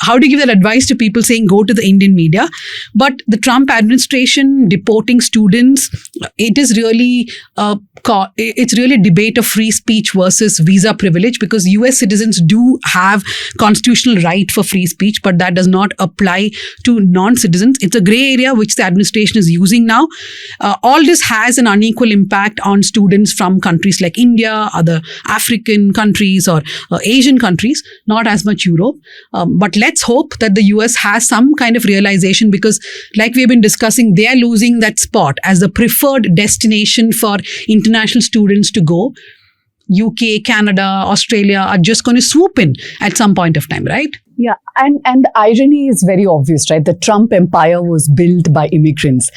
how do you give that advice to people saying go to the Indian media? But the Trump administration deporting students, it is really it's really a debate of free speech versus visa privilege, because US citizens do have constitutional right for free speech, but that does not apply to non-citizens. It's a gray area which the administration is using now. All this has an unequal impact on students from countries like India, other African countries, or Asian countries, not as much Europe. But let's hope that the US has some kind of realization, because like we've been discussing, they are losing that spot as the preferred destination for international students to go. UK, Canada, Australia are just going to swoop in at some point of time, right? Yeah, and the irony is very obvious, right? The Trump empire was built by immigrants.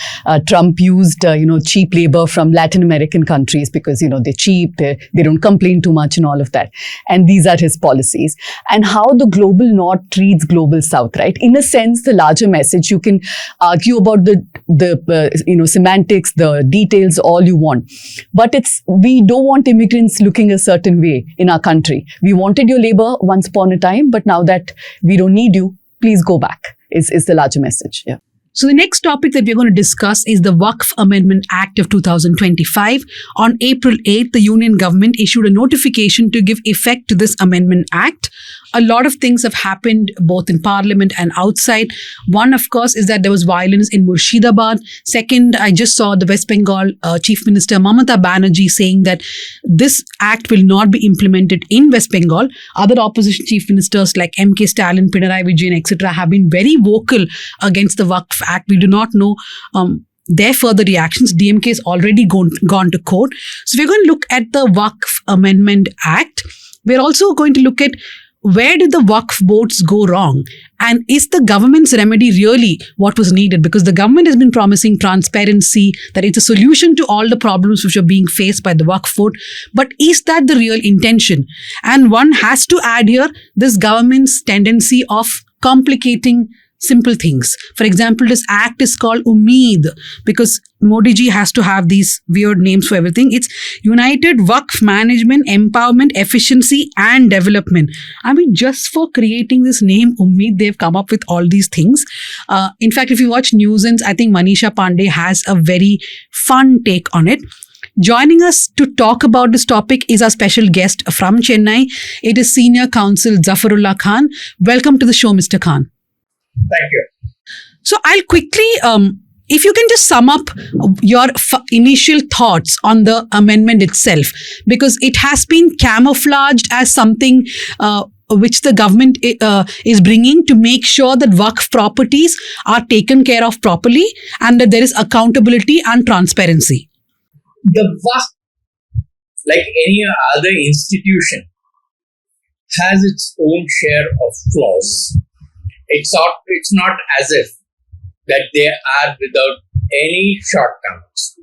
Trump used, cheap labor from Latin American countries because, they're cheap, they don't complain too much and all of that. And these are his policies. And how the global north treats global south, right? In a sense, the larger message, you can argue about the semantics, the details, all you want. But we don't want immigrants looking a certain way in our country. We wanted your labor once upon a time, but now that we don't need you, please go back, is the larger message. Yeah. So the next topic that we're going to discuss is the Waqf Amendment Act of 2025. On April 8th, the Union government issued a notification to give effect to this Amendment Act. A lot of things have happened both in Parliament and outside. One, of course, is that there was violence in Murshidabad. Second, I just saw the West Bengal Chief Minister Mamata Banerjee saying that this act will not be implemented in West Bengal. Other opposition chief ministers like M.K. Stalin, Pinarayi Vijayan, etc. have been very vocal against the Waqf Act. We do not know their further reactions. DMK has already gone to court. So we're going to look at the Waqf Amendment Act. We're also going to look at where did the Waqf boards go wrong? And is the government's remedy really what was needed? Because the government has been promising transparency, that it's a solution to all the problems which are being faced by the Waqf board. But is that the real intention? And one has to add here this government's tendency of complicating simple things. For example, this act is called Umeed because Modi ji has to have these weird names for everything. It's United Waqf Management, Empowerment, Efficiency and Development. I mean, just for creating this name Umeed, they've come up with all these things. In fact, if you watch Newsance, I think Manisha Pandey has a very fun take on it. Joining us to talk about this topic is our special guest from Chennai. It is Senior Counsel Zafarullah Khan. Welcome to the show, Mr. Khan. Thank you. So I'll quickly, if you can just sum up your initial thoughts on the amendment itself, because it has been camouflaged as something which the government is bringing to make sure that Waqf properties are taken care of properly and that there is accountability and transparency. The Waqf, like any other institution, has its own share of flaws. It's not as if that they are without any shortcomings.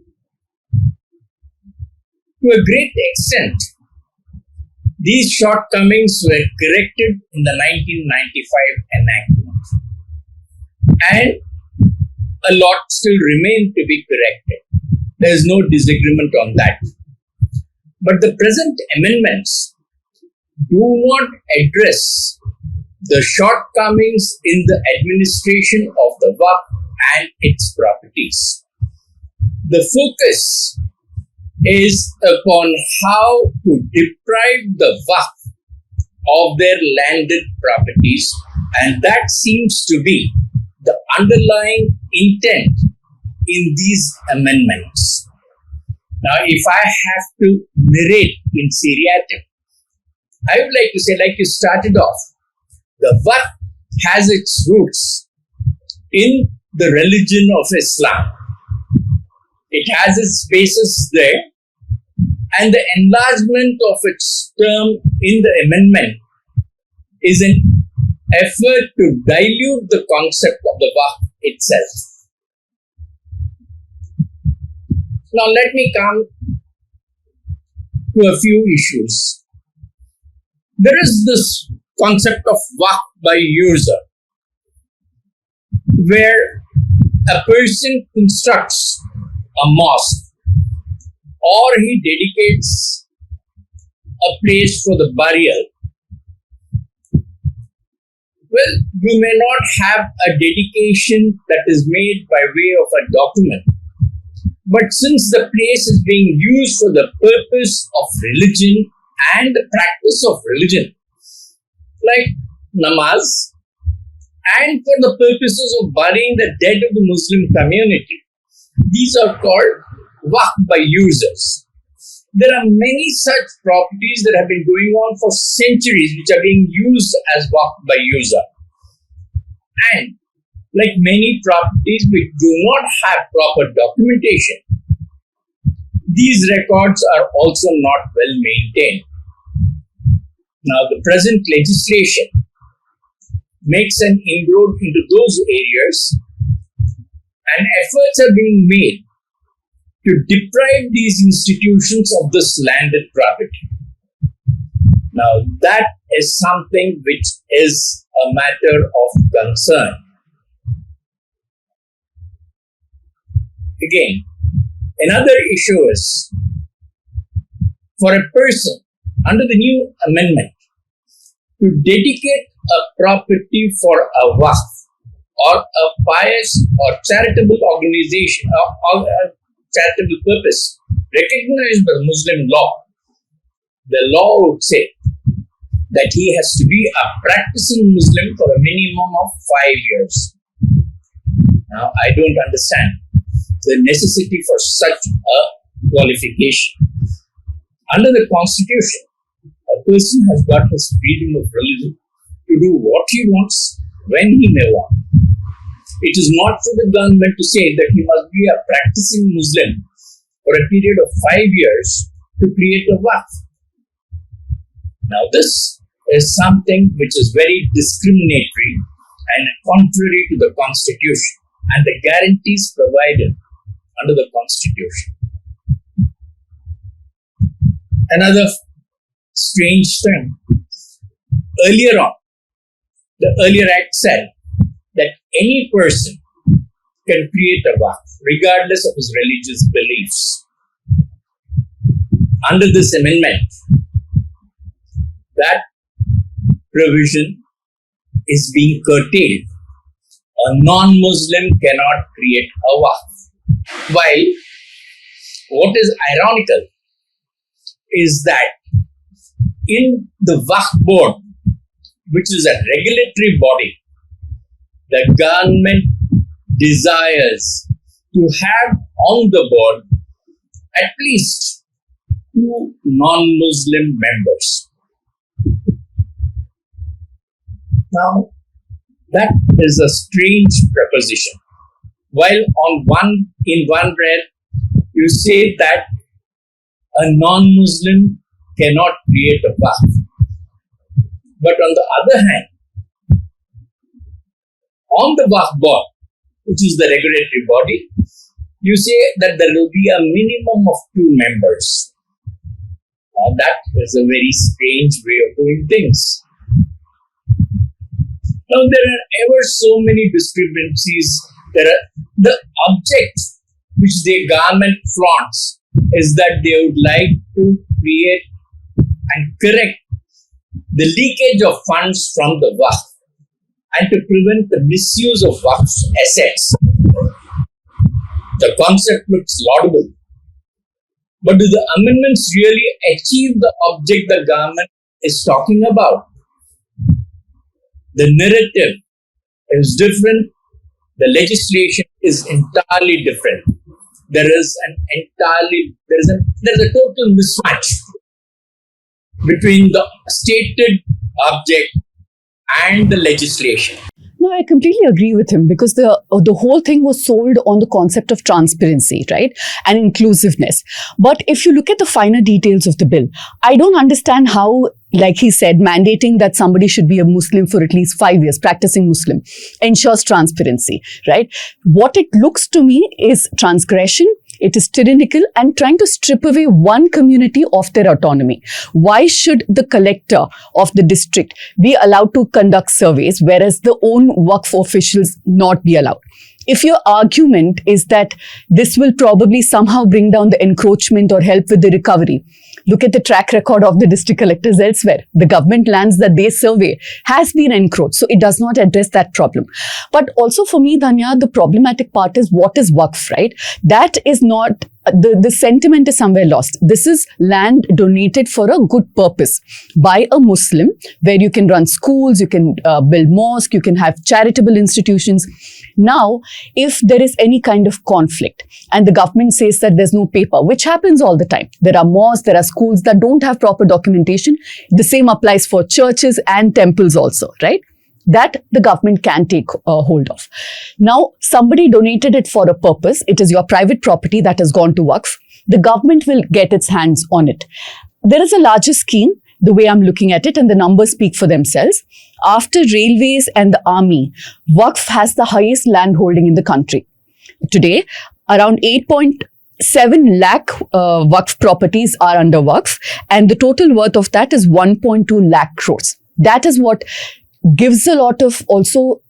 To a great extent, these shortcomings were corrected in the 1995 enactment. And a lot still remain to be corrected. There is no disagreement on that. But the present amendments do not address the shortcomings in the administration of the Waqf and its properties. The focus is upon how to deprive the Waqf of their landed properties, and that seems to be the underlying intent in these amendments. Now, if I have to narrate in seriatim, I would like to say, like you started off, the Waqf has its roots in the religion of Islam. It has its basis there, and the enlargement of its term in the amendment is an effort to dilute the concept of the Waqf itself. Now let me come to a few issues. There is this concept of Waqf by user. where a person constructs a mosque or he dedicates a place for the burial. Well, you may not have a dedication that is made by way of a document. But since the place is being used for the purpose of religion and the practice of religion, like namaz, and for the purposes of burying the dead of the Muslim community, these are called waqf by users. There are many such properties that have been going on for centuries which are being used as waqf by user. And like many properties which do not have proper documentation, these records are also not well maintained. Now, the present legislation makes an inroad into those areas, and efforts are being made to deprive these institutions of this landed property. Now, that is something which is a matter of concern. Again, another issue is for a person under the new amendment to dedicate a property for a waqf or a pious or charitable organization or a charitable purpose recognized by Muslim law. The law would say that he has to be a practicing Muslim for a minimum of 5 years. Now, I don't understand the necessity for such a qualification. Under the Constitution, a person has got his freedom of religion to do what he wants, when he may want. It is not for the government to say that he must be a practicing Muslim for a period of 5 years to create a waqf. Now, this is something which is very discriminatory and contrary to the Constitution and the guarantees provided under the Constitution. Another strange thing. Earlier on, the earlier act said that any person can create a waqf regardless of his religious beliefs. Under this amendment, that provision is being curtailed. A non-Muslim cannot create a waqf. While what is ironical is that in the Waqf Board, which is a regulatory body, the government desires to have on the board at least 2 non-Muslim members. Now, that is a strange proposition. While in one breath, you say that a non-Muslim cannot create a waqf. But on the other hand, on the Waqf Board, which is the regulatory body, you say that there will be a minimum of 2 members. Now, that is a very strange way of doing things. Now, there are ever so many discrepancies. The object which the government flaunts is that they would like to create and correct the leakage of funds from the waqf and to prevent the misuse of waqf's assets. The concept looks laudable. But do the amendments really achieve the object the government is talking about? The narrative is different. The legislation is entirely different. There is a total mismatch between the stated object and the legislation. No, I completely agree with him because the whole thing was sold on the concept of transparency, right? And inclusiveness. But if you look at the finer details of the bill, I don't understand how, like he said, mandating that somebody should be a Muslim for at least 5 years, practicing Muslim, ensures transparency, right? What it looks to me is transgression It is tyrannical and trying to strip away one community of their autonomy. Why should the collector of the district be allowed to conduct surveys, whereas the own Waqf officials not be allowed? If your argument is that this will probably somehow bring down the encroachment or help with the recovery, look at the track record of the district collectors elsewhere. The government lands that they survey has been encroached, so it does not address that problem. But also for me, Dhanya, the problematic part is what is Waqf, right? That is not, the sentiment is somewhere lost. This is land donated for a good purpose by a Muslim, where you can run schools, you can build mosques, you can have charitable institutions. Now, if there is any kind of conflict and the government says that there's no paper, which happens all the time, there are mosques, there are schools that don't have proper documentation. The same applies for churches and temples also, right? That the government can take hold of. Now, somebody donated it for a purpose. It is your private property that has gone to Waqf. The government will get its hands on it. There is a larger scheme, the way I'm looking at it, and the numbers speak for themselves. After railways and the army, Waqf has the highest land holding in the country. Today, around 8.7 lakh Waqf properties are under Waqf, and the total worth of that is 1.2 lakh crores. That is what gives a lot of also,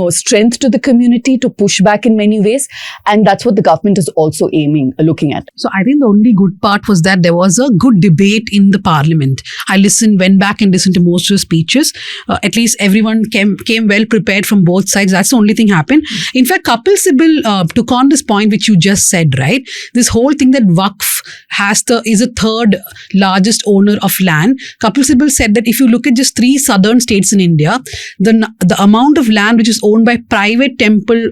strength to the community to push back in many ways. And that's what the government is also looking at. So I think the only good part was that there was a good debate in the parliament. I went back and listened to most of the speeches. At least everyone came well prepared from both sides. That's the only thing happened. In fact, Kapil Sibal took on this point which you just said, right? This whole thing that Waqf is a third largest owner of land. Kapil Sibal said that if you look at just 3 southern states in India, the amount of land which is owned by private temple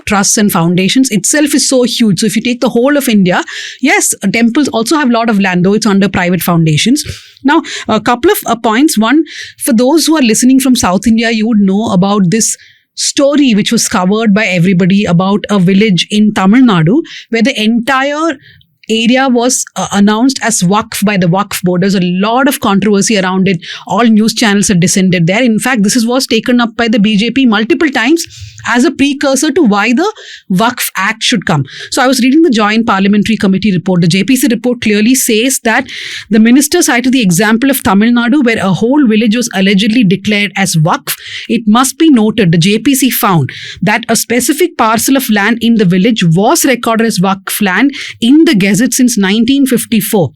trusts and foundations itself is so huge. So if you take the whole of India, yes, temples also have a lot of land, though it's under private foundations. Now, a couple of points. One, for those who are listening from South India, you would know about this story which was covered by everybody about a village in Tamil Nadu where the entire area was announced as Waqf by the Waqf board. There's a lot of controversy around it. All news channels have descended there. In fact, this was taken up by the BJP multiple times as a precursor to why the Waqf Act should come. So I was reading the Joint Parliamentary Committee report. The JPC report clearly says that the minister cited the example of Tamil Nadu where a whole village was allegedly declared as Waqf. It must be noted, the JPC found that a specific parcel of land in the village was recorded as Waqf land in the Gazette since 1954.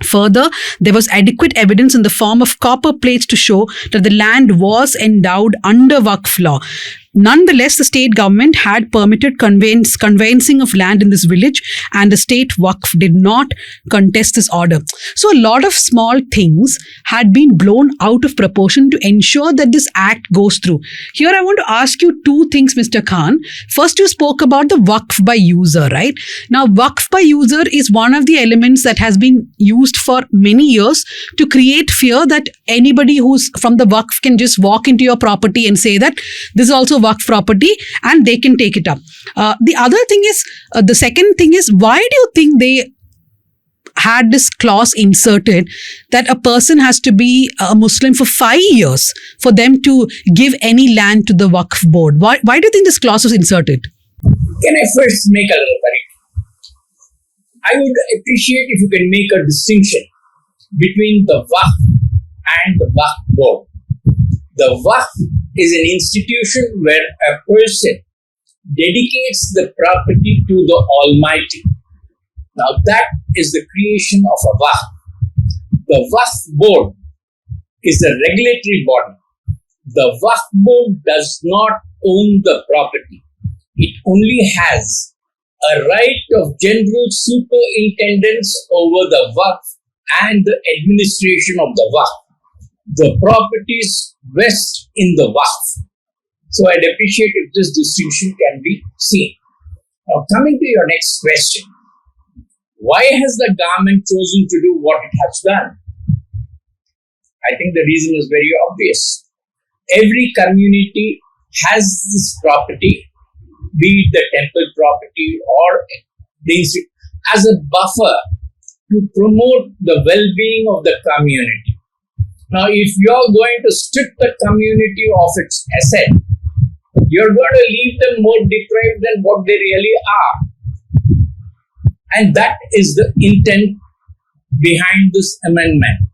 Further, there was adequate evidence in the form of copper plates to show that the land was endowed under Waqf law. Nonetheless, the state government had permitted conveyancing of land in this village, and the state Waqf did not contest this order. So a lot of small things had been blown out of proportion to ensure that this act goes through. Here I want to ask you 2 things, Mr. Khan. First, you spoke about the Waqf by user, right? Now, Waqf by user is one of the elements that has been used for many years to create fear that anybody who's from the Waqf can just walk into your property and say that this is also Waqf property and they can take it up. The second thing is, why do you think they had this clause inserted that a person has to be a Muslim for 5 years for them to give any land to the Waqf board? Why do you think this clause was inserted? Can I first make a little correction? I would appreciate if you can make a distinction between the Waqf and the Waqf board. The Waqf is an institution where a person dedicates the property to the Almighty. Now that is the creation of a Waqf. The Waqf board is a regulatory body. The Waqf board does not own the property. It only has a right of general superintendence over the Waqf and the administration of the Waqf. The properties vest in the Waqf. So I'd appreciate if this distinction can be seen. Now coming to your next question. Why has the government chosen to do what it has done? I think the reason is very obvious. Every community has this property, be it the temple property or the as a buffer to promote the well-being of the community. Now, if you're going to strip the community of its asset, you're going to leave them more deprived than what they really are. And that is the intent behind this amendment.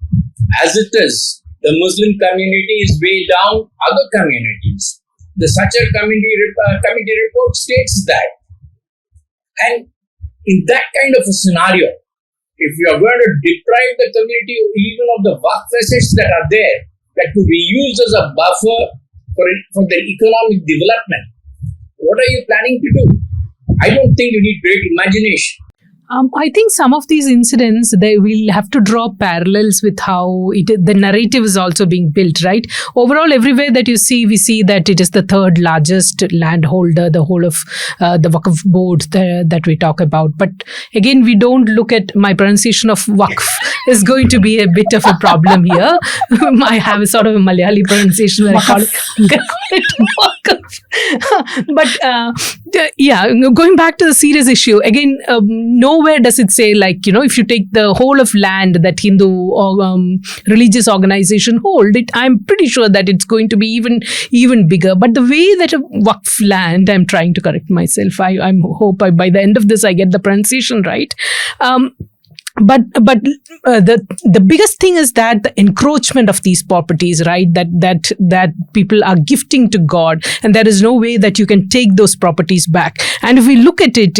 As it is, the Muslim community is way down other communities. The Sachar committee report states that. And in that kind of a scenario, if you are going to deprive the community even of the Waqf assets that are there, that could be used as a buffer for their economic development, what are you planning to do? I don't think you need great imagination. I think some of these incidents, they will have to draw parallels with how the narrative is also being built, right? Overall, everywhere that you see, we see that it is the third largest landholder, the whole of the Waqf board that we talk about. But again, we don't look at my pronunciation of Waqf is going to be a bit of a problem here. I have a sort of a Malayali pronunciation where I call it Waqf. But yeah, going back to the serious issue, again, nowhere does it say, like, if you take the whole of land that Hindu or religious organization hold it, I'm pretty sure that it's going to be even bigger. But the way that a Waqf land, I'm trying to correct myself. I hope by the end of this I get the pronunciation right. But the biggest thing is that the encroachment of these properties, right? That people are gifting to God, and there is no way that you can take those properties back. And if we look at it,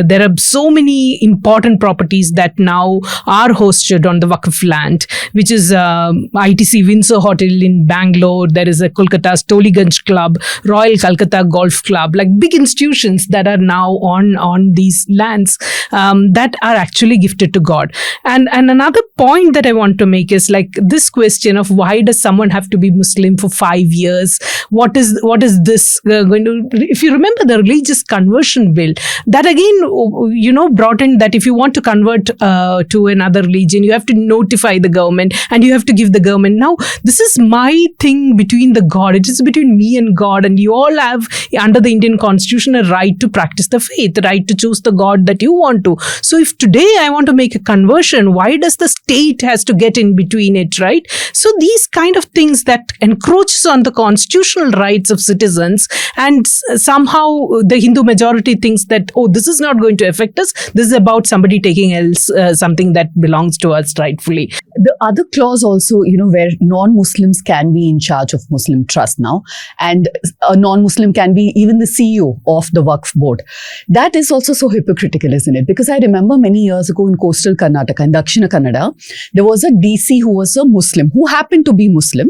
there are so many important properties that now are hosted on the Waqf land, which is ITC Windsor Hotel in Bangalore. There is a Kolkata's Toliganj Club, Royal Calcutta Golf Club, like big institutions that are now on these lands that are actually gifted to God. And another point that I want to make is like this question of why does someone have to be Muslim for 5 years? What is this going to? If you remember the religious conversion bill, that again, brought in that if you want to convert to another religion, you have to notify the government and you have to give the government. Now, this is my thing between the God. It is between me and God, and you all have under the Indian Constitution a right to practice the faith, the right to choose the God that you want to. So if today I want to make a conversion, why does the state has to get in between it, right? So these kind of things that encroaches on the constitutional rights of citizens, and somehow the Hindu majority thinks that, oh, this is not going to affect us. This is about somebody taking else something that belongs to us rightfully. The other clause also, where non-Muslims can be in charge of Muslim trust now, and a non-Muslim can be even the CEO of the Waqf board. That is also so hypocritical, isn't it? Because I remember many years ago in coastal Karnataka, in Dakshina Kannada, there was a DC who was a Muslim, who happened to be Muslim.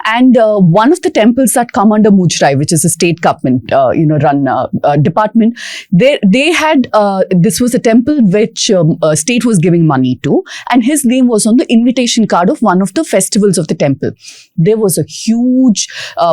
And one of the temples that come under Mujrai, which is a state government, run department, they had, this was a temple which state was giving money to, and his name was on the invitation card of one of the festivals of the temple. There was a huge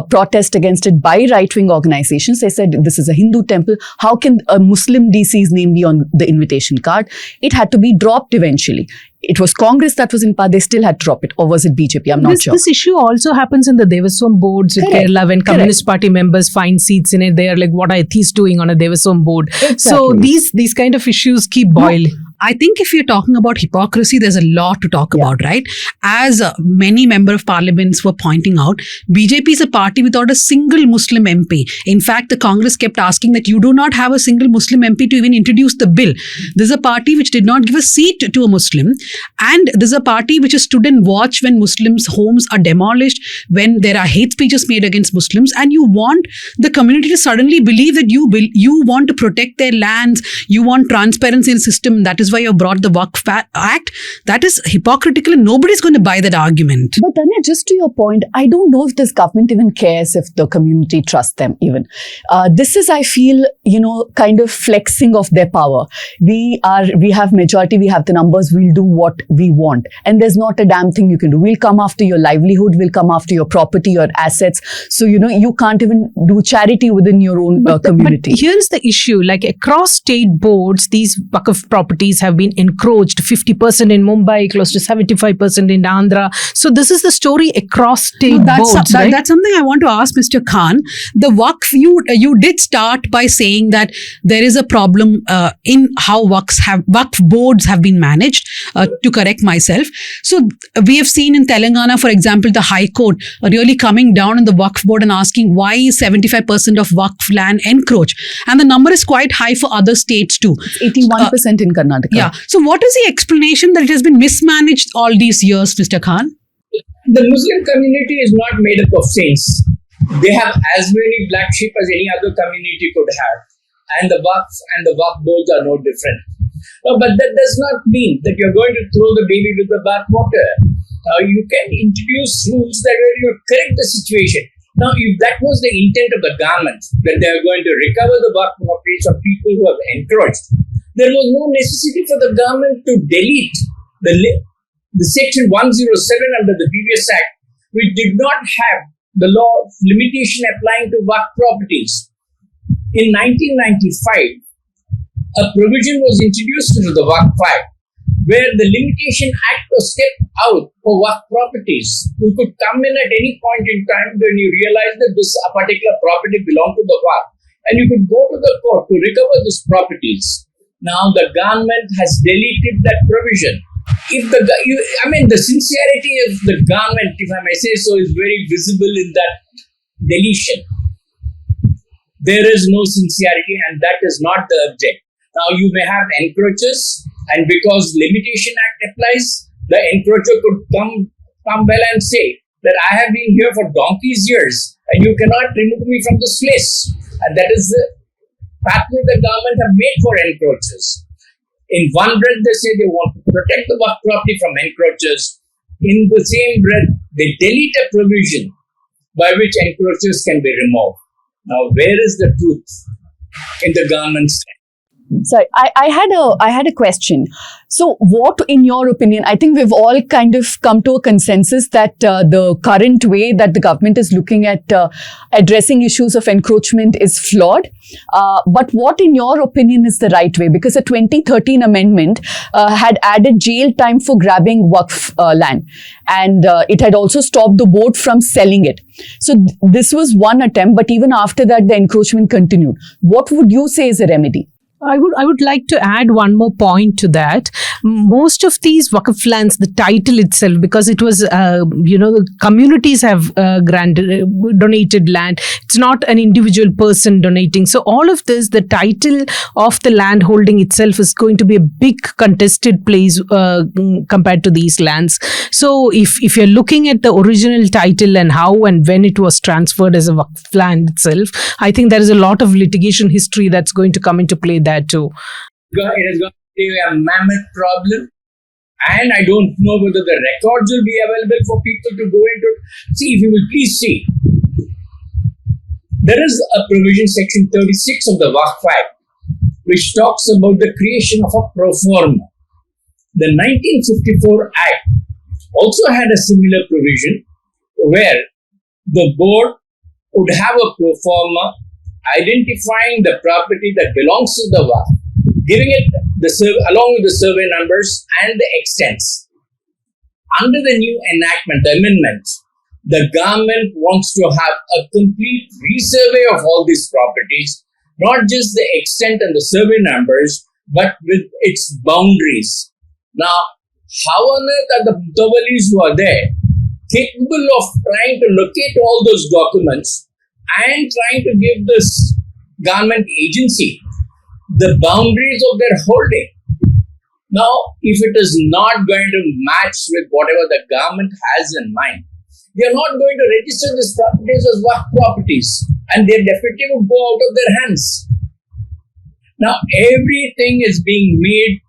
protest against it by right-wing organizations. They said, this is a Hindu temple. How can a Muslim DC's name be on the invitation card? It had to be dropped eventually. It was Congress that was in power. They still had to drop it. Or was it BJP? I'm not sure. This issue also happens in the Devaswam boards in Kerala. When Communist Party members find seats in it, they are like, what are atheists doing on a Devaswam board? Exactly. So these kind of issues keep boiling. I think if you're talking about hypocrisy, there's a lot to talk about, right? As many member of parliaments were pointing out, BJP is a party without a single Muslim MP. In fact, the Congress kept asking that you do not have a single Muslim MP to even introduce the bill. This is a party which did not give a seat to a Muslim. And this is a party which has stood and watched when Muslims' homes are demolished, when there are hate speeches made against Muslims, and you want the community to suddenly believe that you want to protect their lands, you want transparency in the system. That is why you brought the Waqf Act. That is hypocritical, and nobody's going to buy that argument. But Dhanya, just to your point, I don't know if this government even cares if the community trusts them even. This is, I feel, kind of flexing of their power. We have majority, we have the numbers, we'll do what we want. And there's not a damn thing you can do. We'll come after your livelihood, we'll come after your property, your assets. So, you can't even do charity within your own community. But here's the issue, like across state boards, these Waqf properties have been encroached, 50% in Mumbai, close to 75% in Andhra. So this is the story across state boards, right? That's something I want to ask Mr. Khan. The Waqf, you did start by saying that there is a problem in how Waqf boards have been managed. to correct myself. So we have seen in Telangana, for example, the High Court really coming down on the Waqf board and asking why is 75% of Waqf land encroach? And the number is quite high for other states too. 81% in Karnataka. Yeah. So what is the explanation that it has been mismanaged all these years, Mr. Khan? The Muslim community is not made up of saints. They have as many black sheep as any other community could have. And the Waqf and the Waqf boards are no different. But that does not mean that you're going to throw the baby with the bathwater. You can introduce rules that will correct the situation. Now, if that was the intent of the government, that they are going to recover the Waqf properties of people who have encroached, there was no necessity for the government to delete the section 107 under the previous act, which did not have the law of limitation applying to Waqf properties. In 1995, a provision was introduced into the Waqf Act where the limitation act was kept out for Waqf properties. You could come in at any point in time when you realize that this particular property belonged to the Waqf, and you could go to the court to recover these properties. Now the government has deleted that provision. The sincerity of the government, if I may say so, is very visible in that deletion. There is no sincerity, and that is not the object. Now, you may have encroachers, and because Limitation Act applies, the encroacher could come well and say that I have been here for donkey's years, and you cannot remove me from this place. And that is the pathway the government have made for encroachers. In one breath, they say they want to protect the Waqf property from encroachers. In the same breath, they delete a provision by which encroachers can be removed. Now, where is the truth in the government's stand? So I had a question. So what, in your opinion, I think we've all kind of come to a consensus that the current way that the government is looking at addressing issues of encroachment is flawed. But what, in your opinion, is the right way? Because a 2013 amendment had added jail time for grabbing Waqf land. And it had also stopped the board from selling it. So this was one attempt, but even after that, the encroachment continued. What would you say is a remedy? I would like to add one more point to that. Most of these Waqf lands, the title itself, because it was, the communities have donated land. It's not an individual person donating. So all of this, the title of the land holding itself is going to be a big contested place compared to these lands. So if you're looking at the original title and how and when it was transferred as a Waqf land itself, I think there is a lot of litigation history that's going to come into play there too. It is going to be a mammoth problem, and I don't know whether the records will be available for people to go into. See, if you will please see, there is a provision, section 36 of the Waqf Act, which talks about the creation of a pro forma. The 1954 Act also had a similar provision where the board would have a pro forma identifying the property that belongs to the Waqf, giving it along with the survey numbers and the extents. Under the new enactment, the amendment, the government wants to have a complete resurvey of all these properties, not just the extent and the survey numbers, but with its boundaries. Now, how on earth are the Mutawalis who are there capable of trying to locate all those documents and trying to give this government agency the boundaries of their holding? Now, if it is not going to match with whatever the government has in mind, they are not going to register these properties as Waqf properties, and they definitely would go out of their hands. Now, everything is being made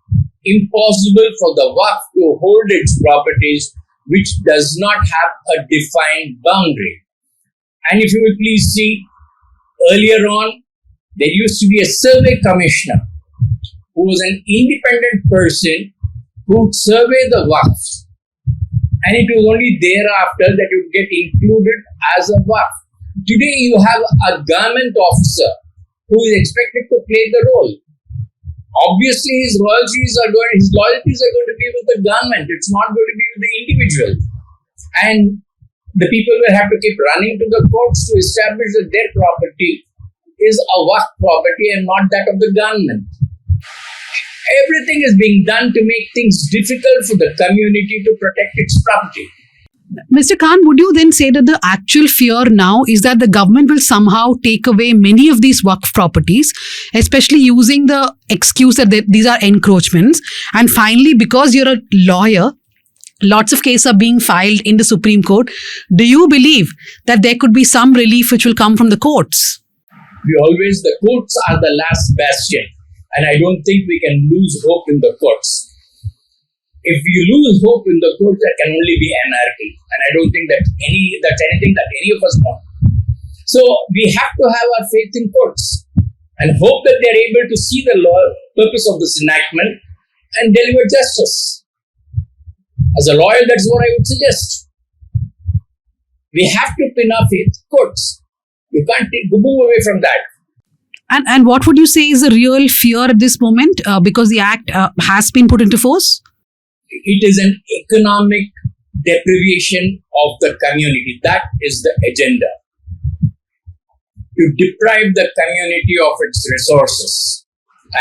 impossible for the Waqf to hold its properties which does not have a defined boundary. And if you will please see, earlier on, there used to be a survey commissioner who was an independent person who would survey the Waqfs. And it was only thereafter that you would get included as a Waqf. Today you have a government officer who is expected to play the role. Obviously his loyalties are going to be with the government. It's not going to be with the individual. And the people will have to keep running to the courts to establish that their property is a Waqf property and not that of the government. Everything is being done to make things difficult for the community to protect its property. Mr. Khan, would you then say that the actual fear now is that the government will somehow take away many of these Waqf properties, especially using the excuse that these are encroachments? And finally, because you're a lawyer, lots of cases are being filed in the Supreme Court. Do you believe that there could be some relief which will come from the courts? The courts are the last bastion, and I don't think we can lose hope in the courts. If you lose hope in the courts, there can only be anarchy, and I don't think that's anything that any of us want. So we have to have our faith in courts and hope that they're able to see the purpose of this enactment and deliver justice. As a lawyer, that's what I would suggest. We have to pin our faith in courts. We can't move away from that. And what would you say is the real fear at this moment because the act has been put into force? It is an economic deprivation of the community. That is the agenda. To deprive the community of its resources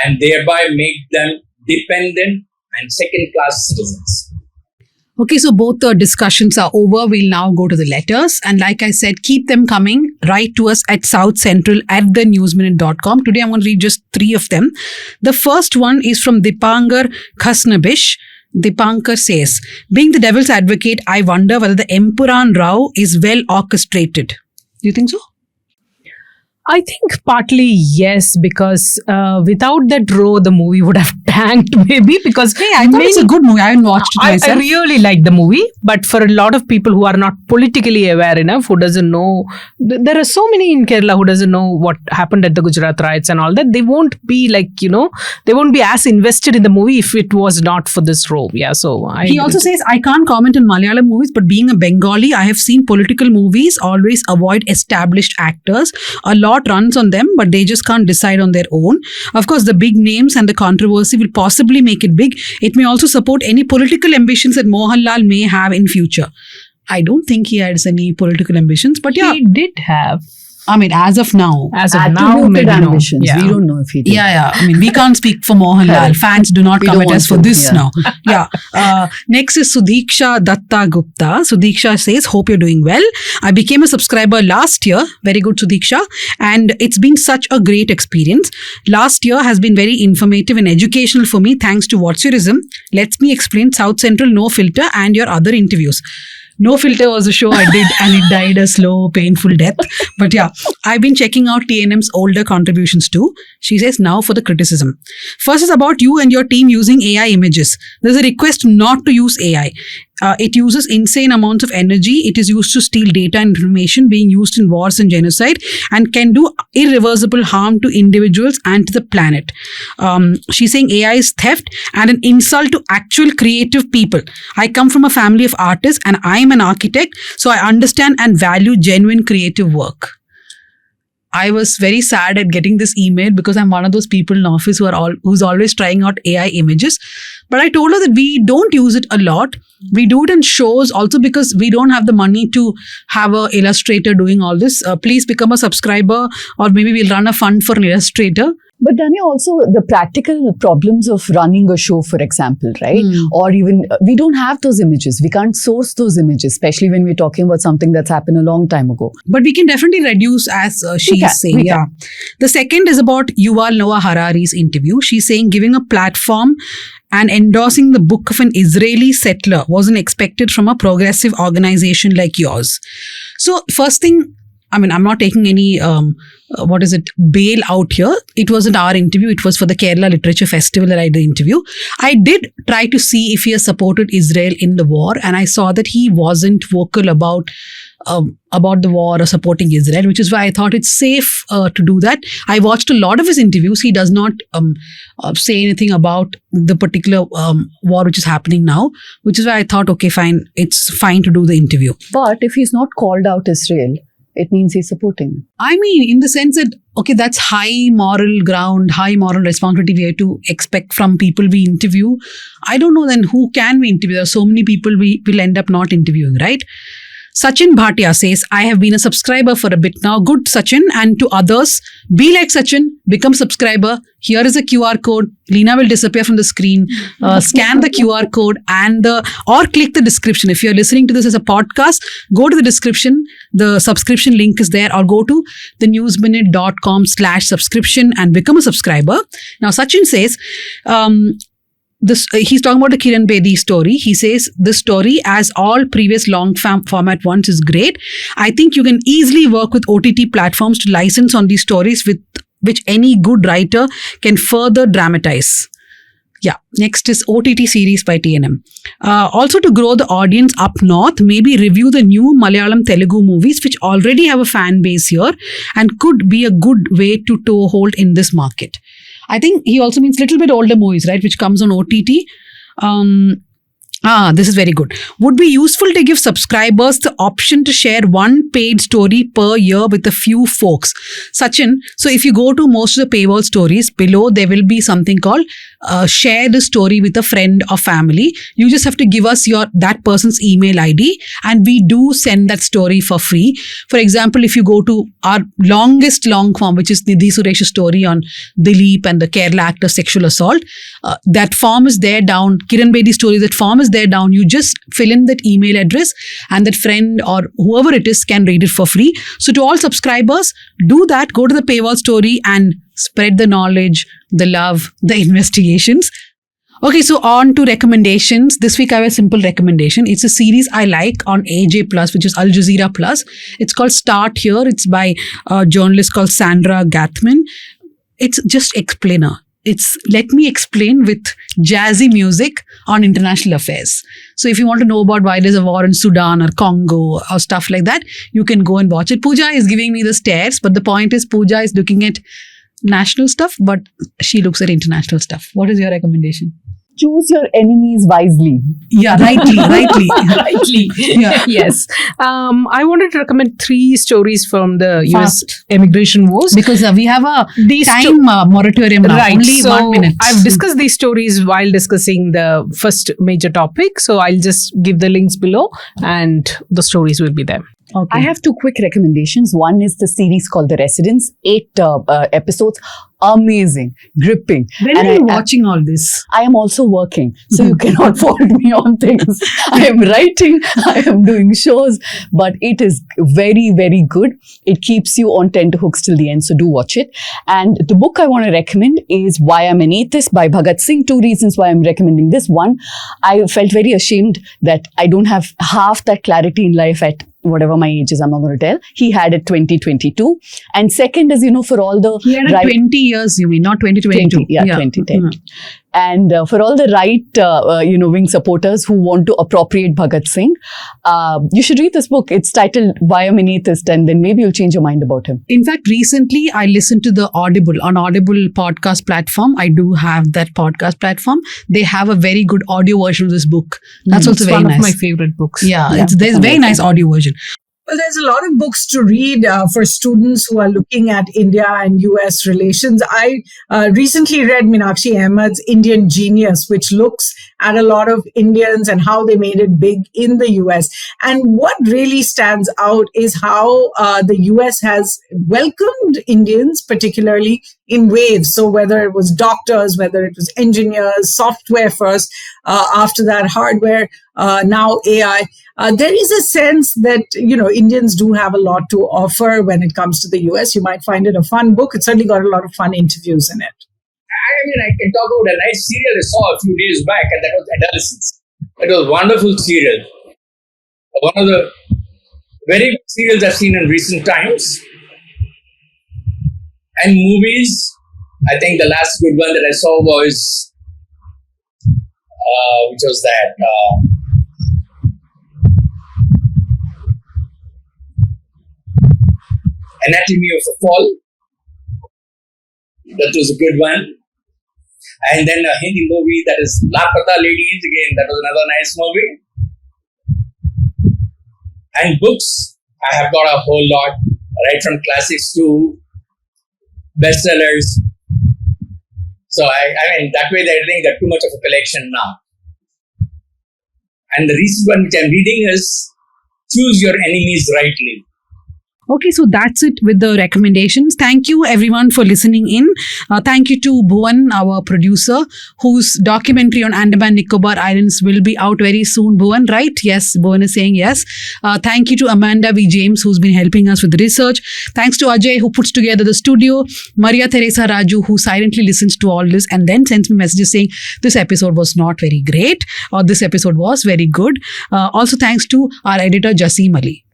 and thereby make them dependent and second-class citizens. Okay, so both the discussions are over. We'll now go to the letters. And like I said, keep them coming. Write to us at southcentral@thenewsminute.com. Today I'm going to read just 3 of them. The first one is from Dipankar Khasnabish. Dipankar says, being the devil's advocate, I wonder whether the Empuran Rao is well orchestrated. Do you think so? I think partly yes, because without that row, the movie would have tanked maybe because I thought it's a good movie. I haven't watched it myself. I really like the movie, but for a lot of people who are not politically aware enough, who doesn't know, there are so many in Kerala who doesn't know what happened at the Gujarat riots and all that. They won't be they won't be as invested in the movie if it was not for this row. Yeah, so he also says, I can't comment on Malayalam movies, but being a Bengali, I have seen political movies always avoid established actors. A lot runs on them, but they just can't decide on their own. Of course, the big names and the controversy will possibly make it big. It may also support any political ambitions that Mohanlal may have in future. I don't think he has any political ambitions, but yeah. He did have. I mean, as of now. As of now, maybe ambitions. No. Yeah. We don't know if he did. Yeah. I mean, we can't speak for Mohanlal. Fans do not come at us for this now. Yeah. Next is Sudiksha Datta Gupta. Sudiksha says, hope you're doing well. I became a subscriber last year. Very good, Sudiksha. And it's been such a great experience. Last year has been very informative and educational for me thanks to Whatseurism. Let me explain South Central No Filter and your other interviews. No Filter was a show I did and it died a slow, painful death. But yeah, I've been checking out TNM's older contributions too. She says, now for the criticism. First is about you and your team using AI images. There's a request not to use AI. It uses insane amounts of energy. It is used to steal data and information being used in wars and genocide and can do irreversible harm to individuals and to the planet. She's saying AI is theft and an insult to actual creative people. I come from a family of artists and I am an architect, so I understand and value genuine creative work. I was very sad at getting this email because I'm one of those people in office who's always trying out AI images. But I told her that we don't use it a lot. We do it in shows also because we don't have the money to have an illustrator doing all this. Please become a subscriber or maybe we'll run a fund for an illustrator. But Dhanya, also the practical problems of running a show, for example, right? Or even, we don't have those images. We can't source those images, especially when we're talking about something that's happened a long time ago. But we can definitely reduce, as she's saying. Yeah. The second is about Yuval Noah Harari's interview. She's saying giving a platform and endorsing the book of an Israeli settler wasn't expected from a progressive organization like yours. So first thing, I mean, I'm not taking any, bail out here. It wasn't our interview. It was for the Kerala Literature Festival that I did the interview. I did try to see if he has supported Israel in the war, and I saw that he wasn't vocal about the war or supporting Israel, which is why I thought it's safe to do that. I watched a lot of his interviews. He does not say anything about the particular war which is happening now, which is why I thought, okay, fine, it's fine to do the interview. But if he's not called out Israel, it means he's supporting. I mean, in the sense that, okay, that's high moral ground, high moral responsibility we have to expect from people we interview. I don't know then who can we interview. There are so many people we will end up not interviewing, right? Sachin Bhatia says, I have been a subscriber for a bit now. Good, Sachin. And to others, be like Sachin, become subscriber. Here is a QR code. Leena will disappear from the screen. Scan the QR code or click the description. If you're listening to this as a podcast, go to the description. The subscription link is there, or go to thenewsminute.com/subscription and become a subscriber. Now, Sachin says, he's talking about the Kiran Bedi story. He says, this story, as all previous long format ones, is great. I think you can easily work with OTT platforms to license on these stories with which any good writer can further dramatize. Yeah. Next is OTT series by TNM. Also, to grow the audience up north, maybe review the new Malayalam Telugu movies, which already have a fan base here and could be a good way to toehold in this market. I think he also means little bit older movies, right, which comes on OTT. This is very good. Would be useful to give subscribers the option to share one paid story per year with a few folks. Sachin, so if you go to most of the paywall stories, below there will be something called share the story with a friend or family. You just have to give us that person's email ID and we do send that story for free. For example, if you go to our longest long form, which is Nidhi Suresh's story on Dileep and the Kerala actor sexual assault, that form is there down. Kiran Bedi story, that form is there down. You just fill in that email address and that friend or whoever it is can read it for free. So to all subscribers, do that. Go to the paywall story and spread the knowledge, the love, the investigations. Okay, so on to recommendations. This week I have a simple recommendation. It's a series I like on AJ Plus, which is Al Jazeera Plus. It's called Start Here. It's by a journalist called Sandra Gathman. It's just explainer. It's let me explain with jazzy music on international affairs. So if you want to know about why there's a war in Sudan or Congo or stuff like that, you can go and watch it. Pooja is giving me the stares, but the point is Pooja is looking at national stuff, but she looks at international stuff. What is your recommendation? Choose your enemies wisely. Yeah, rightly. Yeah. Yes. I wanted to recommend 3 stories from the US immigration wars. Because we have a time moratorium now. Right. Only so 1 minute. I've discussed these stories while discussing the first major topic. So I'll just give the links below and the stories will be there. Okay. I have 2 quick recommendations. One is the series called The Residents, 8 episodes. Amazing, gripping. When are you watching all this? I am also working, so you cannot fault me on things. I am writing, I am doing shows, but it is very, very good. It keeps you on tenterhooks till the end, so do watch it. And the book I want to recommend is Why I'm an Atheist by Bhagat Singh. 2 reasons why I'm recommending this. One, I felt very ashamed that I don't have half that clarity in life at whatever my age is, I'm not going to tell. He had it 2022. And second is, for all the... He had 20 years, you mean, not 2022. 2010. Mm-hmm. And for all the right, wing supporters who want to appropriate Bhagat Singh, you should read this book. It's titled Why I'm an Atheist, and then maybe you'll change your mind about him. In fact, recently I listened to the Audible podcast platform. I do have that podcast platform. They have a very good audio version of this book. That's also very nice. One of my favorite books. Yeah, there's a very nice audio version. Well, there's a lot of books to read for students who are looking at India and US relations. I recently read Meenakshi Ahmed's Indian Genius, which looks at a lot of Indians and how they made it big in the US. And what really stands out is how the US has welcomed Indians, particularly in waves. So whether it was doctors, whether it was engineers, software first, after that hardware, now AI, there is a sense that, Indians do have a lot to offer when it comes to the US. You might find it a fun book. It's certainly got a lot of fun interviews in it. I can talk about a nice serial I saw a few days back, and that was Adolescence. It was a wonderful serial. One of the very good serials I've seen in recent times. And movies, I think the last good one that I saw was, which was that? Anatomy of a Fall. That was a good one. And then a Hindi movie that is Lapata Ladies. Again, that was another nice movie. And books, I have got a whole lot, right from classics to bestsellers. So I mean, that way I think they're too much of a collection now. And the recent one which I'm reading is choose your enemies rightly. Okay, so that's it with the recommendations. Thank you everyone for listening in. Thank you to Bhuvan, our producer, whose documentary on Andaman Nicobar Islands will be out very soon. Bhuvan, right? Yes, Bhuvan is saying yes. Thank you to Amanda V. James, who's been helping us with the research. Thanks to Ajay, who puts together the studio. Maria Teresa Raju, who silently listens to all this and then sends me messages saying this episode was not very great or this episode was very good. Also thanks to our editor, Jasim Ali.